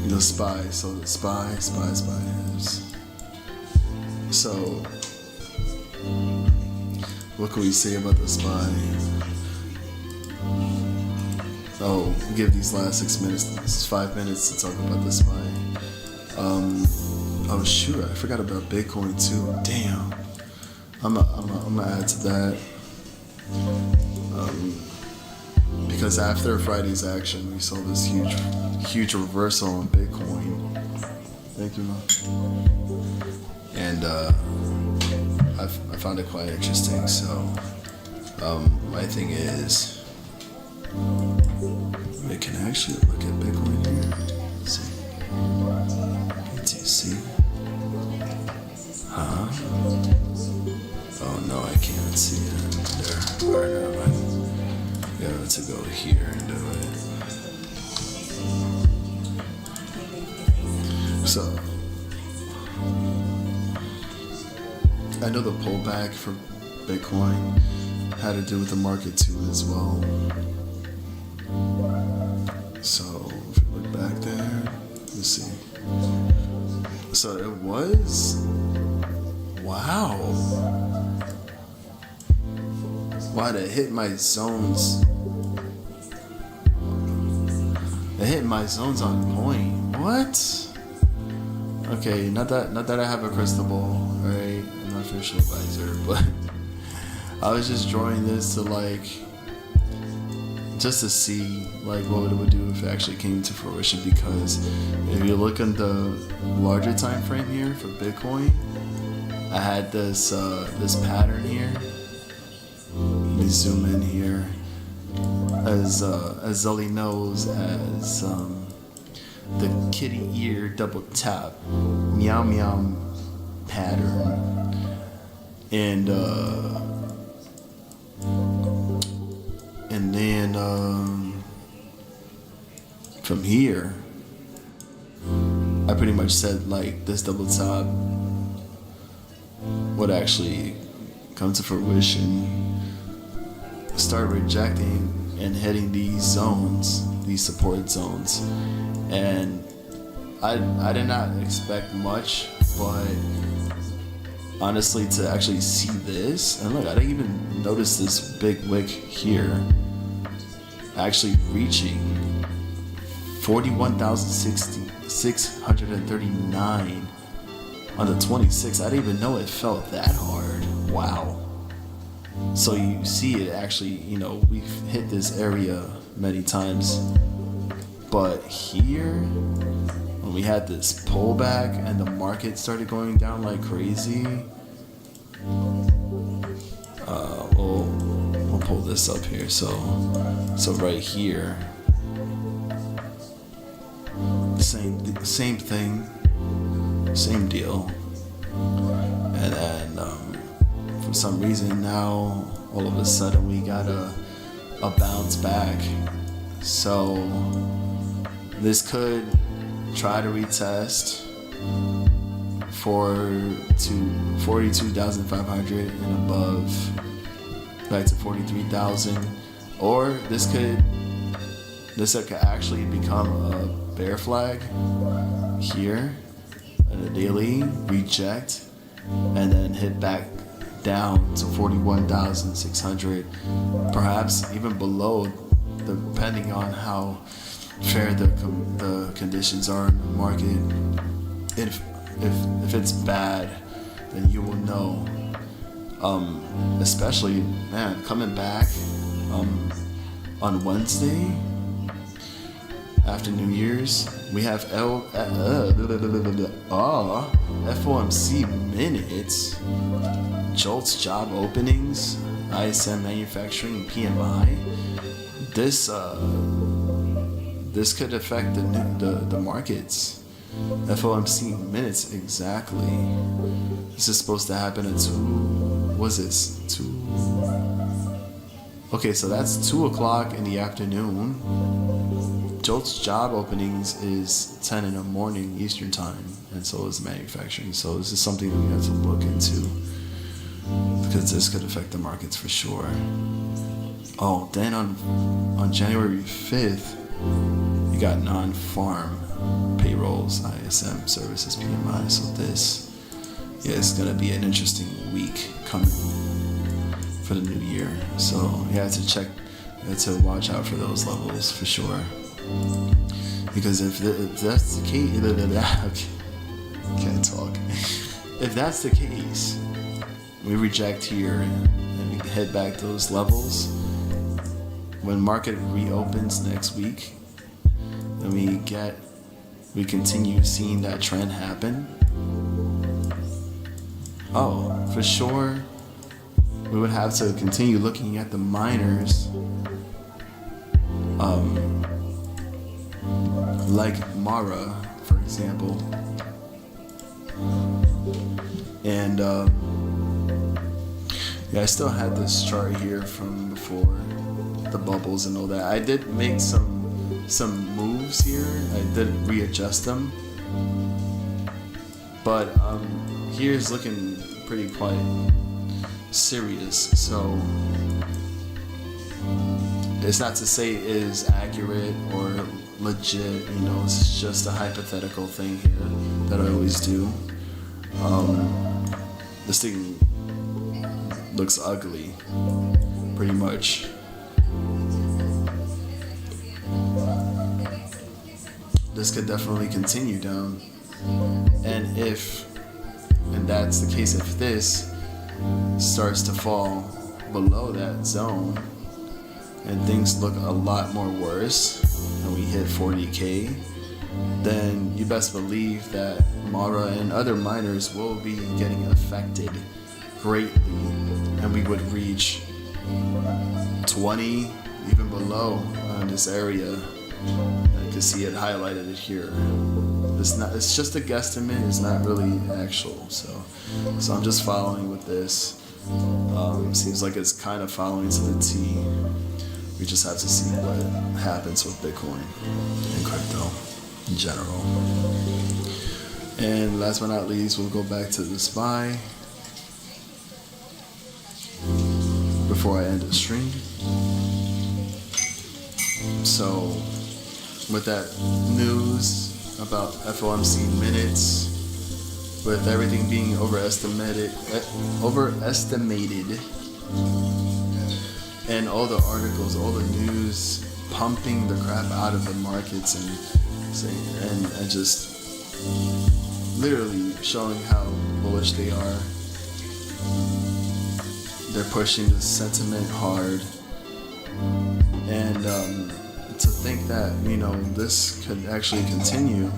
The SPY, so the SPY is. So, what can we say about the SPY? Oh, give these last 6 minutes, this is 5 minutes to talk about the SPY. Oh shoot, I forgot about Bitcoin too. Damn. I'm gonna add to that. Because after Friday's action, we saw this huge reversal in Bitcoin. Thank you, man. And I found it quite interesting. So my thing is, we can actually look at Bitcoin here. Let's see, BTC. Huh? Oh no, I can't see it there. Alright, never mind. We have to go here and do it. So I know the pullback for Bitcoin had to do with the market too as well. So if you look back there, let's see. So it was, wow. Wow, it hit my zones. It hit my zones on point. What? Okay, not that I have a crystal ball, right? I'm not an official advisor, but I was just drawing this to like, just to see like what it would do if it actually came to fruition. Because if you look on the larger time frame here for Bitcoin, I had this pattern here. Let me zoom in here. As Zully knows as the kitty ear double tap meow meow pattern, and then from here I pretty much said like this double top would actually come to fruition, start rejecting and hitting these zones, these support zones. And I did not expect much, but honestly to actually see this, and look, I didn't even notice this big wick here actually reaching 41,639 on the 26th. I didn't even know it felt that hard. Wow. So you see it actually, you know, we've hit this area many times, but here when we had this pullback and the market started going down like crazy, we'll pull this up here. So right here, same thing, same deal, and then for some reason now all of a sudden we got a bounce back. So this could try to retest to 42,500 and above, back to 43,000, or this could actually become a bear flag here at a daily, reject, and then hit back down to 41,600, perhaps even below, depending on how fair the conditions are in the market. If it's bad, then you will know. Especially, man, coming back on Wednesday after New Year's, we have FOMC minutes, JOLTS job openings, ISM manufacturing, PMI. This could affect the markets. FOMC minutes exactly. This is supposed to happen at 2. What's this? 2. Okay, so that's 2:00 in the afternoon. JOLTS job openings is 10 in the morning Eastern time, and so is manufacturing. So this is something that we have to look into, because this could affect the markets for sure. Oh, then on January 5th, you got non-farm payrolls, ISM, services, PMI. So this, yeah, it's gonna be an interesting week coming for the new year. So you have to check, you have to watch out for those levels for sure. Because if that's the case, can't talk. If that's the case, we reject here and we head back to those levels. When market reopens next week, then we continue seeing that trend happen. Oh, for sure, we would have to continue looking at the minors, like Mara, for example, and yeah, I still had this chart here from before the bubbles and all that. I did make some moves here. I did readjust them, but here's looking pretty quite serious. So it's not to say it is accurate or legit, you know, it's just a hypothetical thing here that I always do. This thing looks ugly, pretty much. This could definitely continue down, and that's the case, if this starts to fall below that zone and things look a lot more worse and we hit 40K, then you best believe that Mara and other miners will be getting affected greatly, and we would reach 20, even below in this area. I can see it highlighted here. It's just a guesstimate, it's not really actual, so I'm just following with this. Seems like it's kind of following to the T. We just have to see what happens with Bitcoin and crypto in general. And last but not least, we'll go back to the SPY before I end the stream. So with that news about FOMC minutes, with everything being overestimated, and all the articles, all the news pumping the crap out of the markets and saying, and just literally showing how bullish they are. They're pushing the sentiment hard, and to think that, you know, this could actually continue.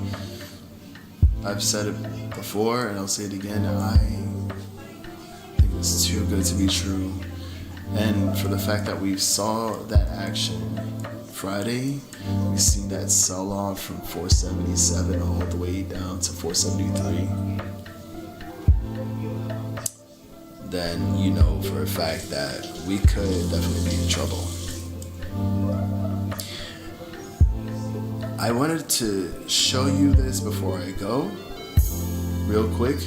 I've said it before and I'll say it again, I think it's too good to be true. And for the fact that we saw that action Friday, we've seen that sell off from 477 all the way down to 473, then you know for a fact that we could definitely be in trouble. I wanted to show you this before I go, real quick.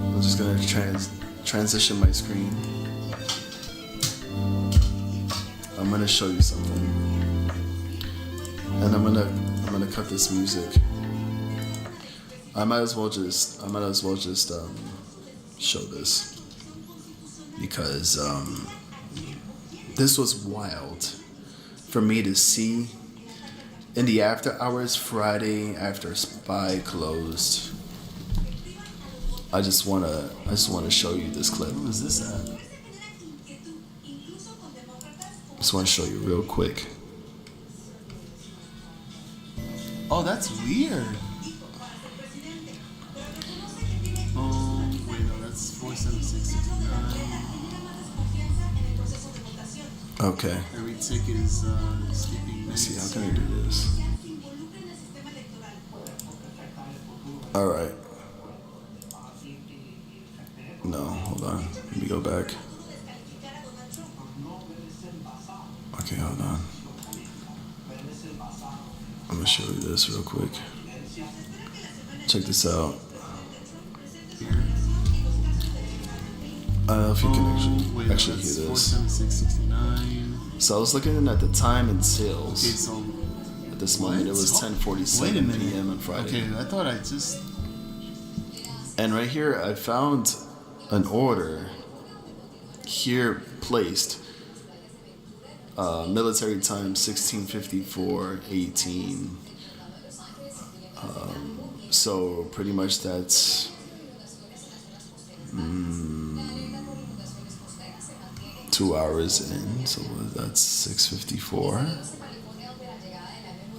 I'm just gonna transition my screen. I'm gonna show you something, and I'm gonna cut this music. I might as well just show this, because this was wild for me to see. In the after hours Friday after SPY closed, I just wanna show you this clip. What is this at? Just wanna show you real quick. Oh, that's weird. Oh, wait, no, that's 476.69. Okay. Every tick is sleeping. Let's see, how can I do this? Alright. No, hold on. Let me go back. Okay, hold on. I'm gonna show you this real quick. Check this out. I don't know if you can actually hear this. 476.69. So I was looking at the time and sales. Okay, so at this moment it was 10:47 p.m. on Friday. Okay, I thought I just. And right here I found an order here placed. Military time 16:54:18. So pretty much that's 2 hours in, so that's 6:54.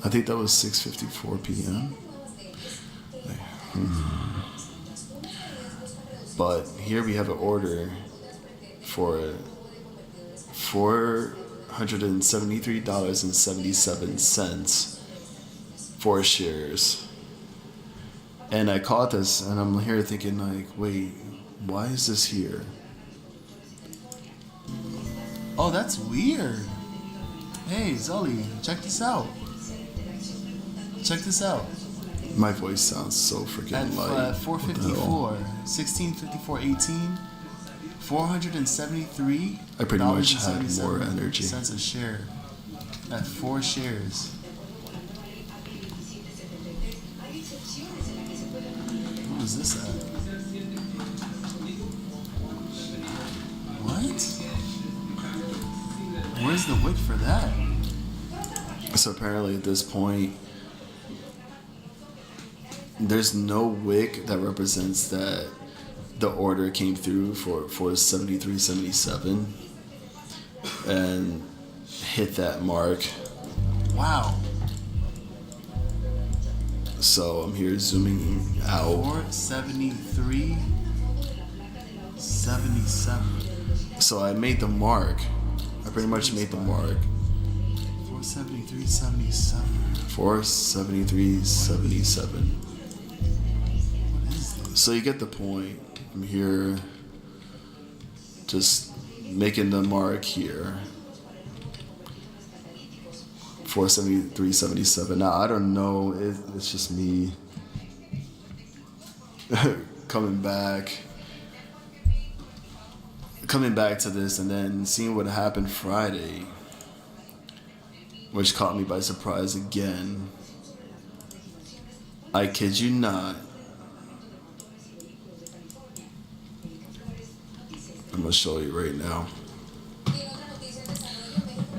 I think that was 6:54 p.m. But here we have an order for $473.77 for shares. And I caught this and I'm here thinking like, wait, why is this here? Oh, that's weird. Hey, Zully, check this out. Check this out. My voice sounds so freaking light. At 454, 1654.18, 473. I pretty much had more energy. Cents a share. At 4 shares. What is this at? What? Where's the wick for that? So apparently at this point, there's no wick that represents that the order came through for 73.77 and hit that mark. Wow. So I'm here zooming out. 473.77. So I made the mark. I pretty much made the mark. 473.77. 473.77. What is this? So you get the point. I'm here just making the mark here. 473.77. Now I don't know. It's just me coming back to this and then seeing what happened Friday, which caught me by surprise again. I kid you not. I'm gonna show you right now.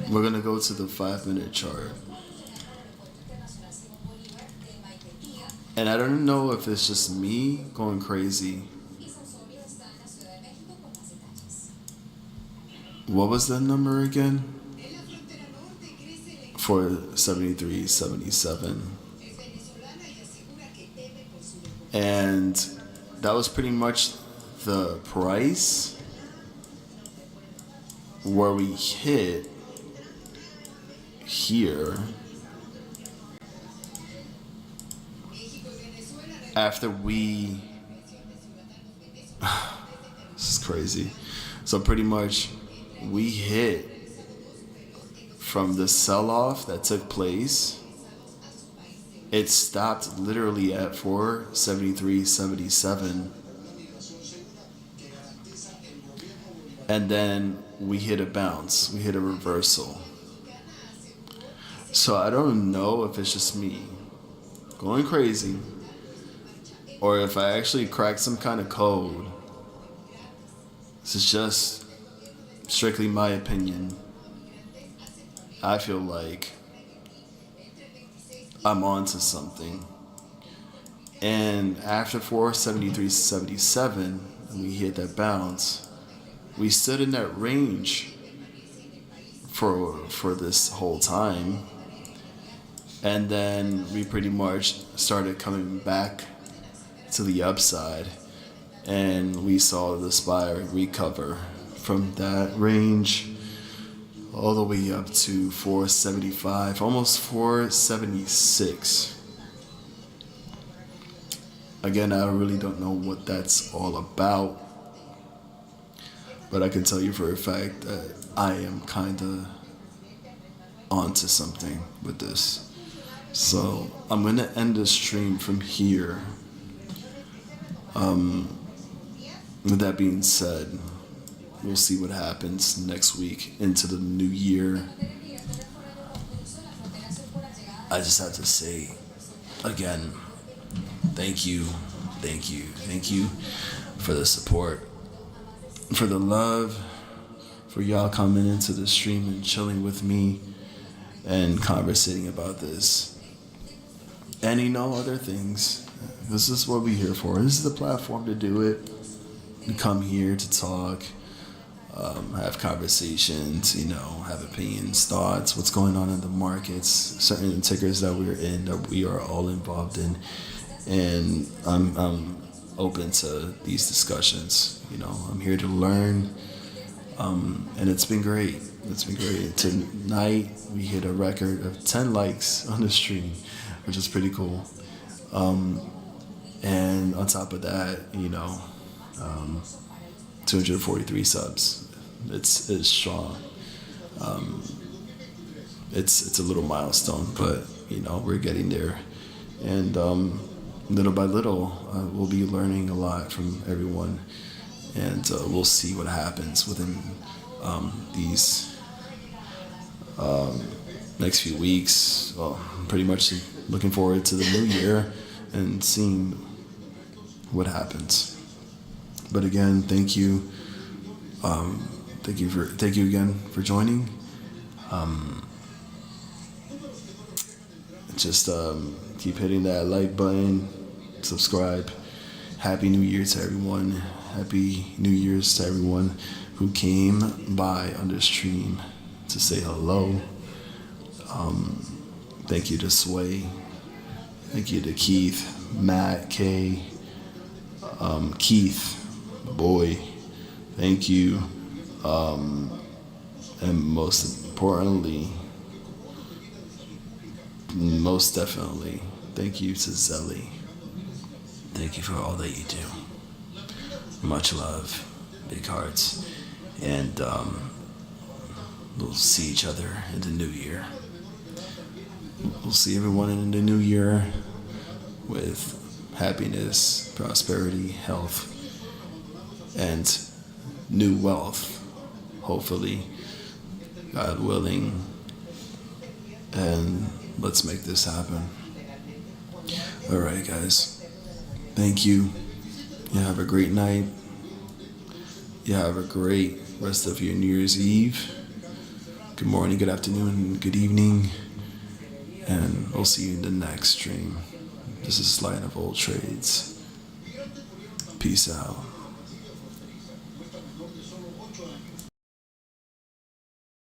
We're gonna go to the 5-minute chart. And I don't know if it's just me going crazy. What was the number again? For 73.77. And that was pretty much the price where we hit here after we this is crazy. So pretty much we hit from the sell-off that took place. It stopped literally at 473.77, and then we hit a bounce. We hit a reversal. So I don't know if it's just me going crazy or if I actually cracked some kind of code. This is just strictly my opinion. I feel like I'm onto something. And after 473.77, we hit that bounce. We stood in that range for this whole time. And then we pretty much started coming back to the upside. And we saw the SPY recover from that range all the way up to 475, almost 476. Again, I really don't know what that's all about, but I can tell you for a fact that I am kind of onto something with this. So I'm going to end the stream from here. With that being said, we'll see what happens next week into the new year. I just have to say, again, thank you for the support, for the love, for y'all coming into the stream and chilling with me and conversating about this. And other things. This is what we're here for. This is the platform to do it. We come here to talk, have conversations, have opinions, thoughts, what's going on in the markets, certain tickers that we're in, that we are all involved in. And I'm open to these discussions. You know, I'm here to learn, and it's been great. It's been great. Tonight we hit a record of 10 likes on the stream, which is pretty cool. And on top of that, 243 subs. It's strong. It's a little milestone, but we're getting there, and little by little, we'll be learning a lot from everyone, and we'll see what happens within these next few weeks. Well, pretty much looking forward to the new year and seeing what happens. But again, thank you. Thank you again for joining. Just keep hitting that like button, subscribe. Happy New Year to everyone. Happy New Year's to everyone who came by on the stream to say hello. Thank you to Sway. Thank you to Keith, Matt, Kay, Keith, boy. Thank you. And most importantly, most definitely, thank you to Zelly. Thank you for all that you do. Much love, big hearts, and we'll see each other in the new year. We'll see everyone in the new year with happiness, prosperity, health, and new wealth, hopefully, God willing. And let's make this happen. All right, guys. Thank you. You have a great night. You have a great rest of your New Year's Eve. Good morning, good afternoon, good evening. And we'll see you in the next stream. This is Slide of Old Trades. Peace out.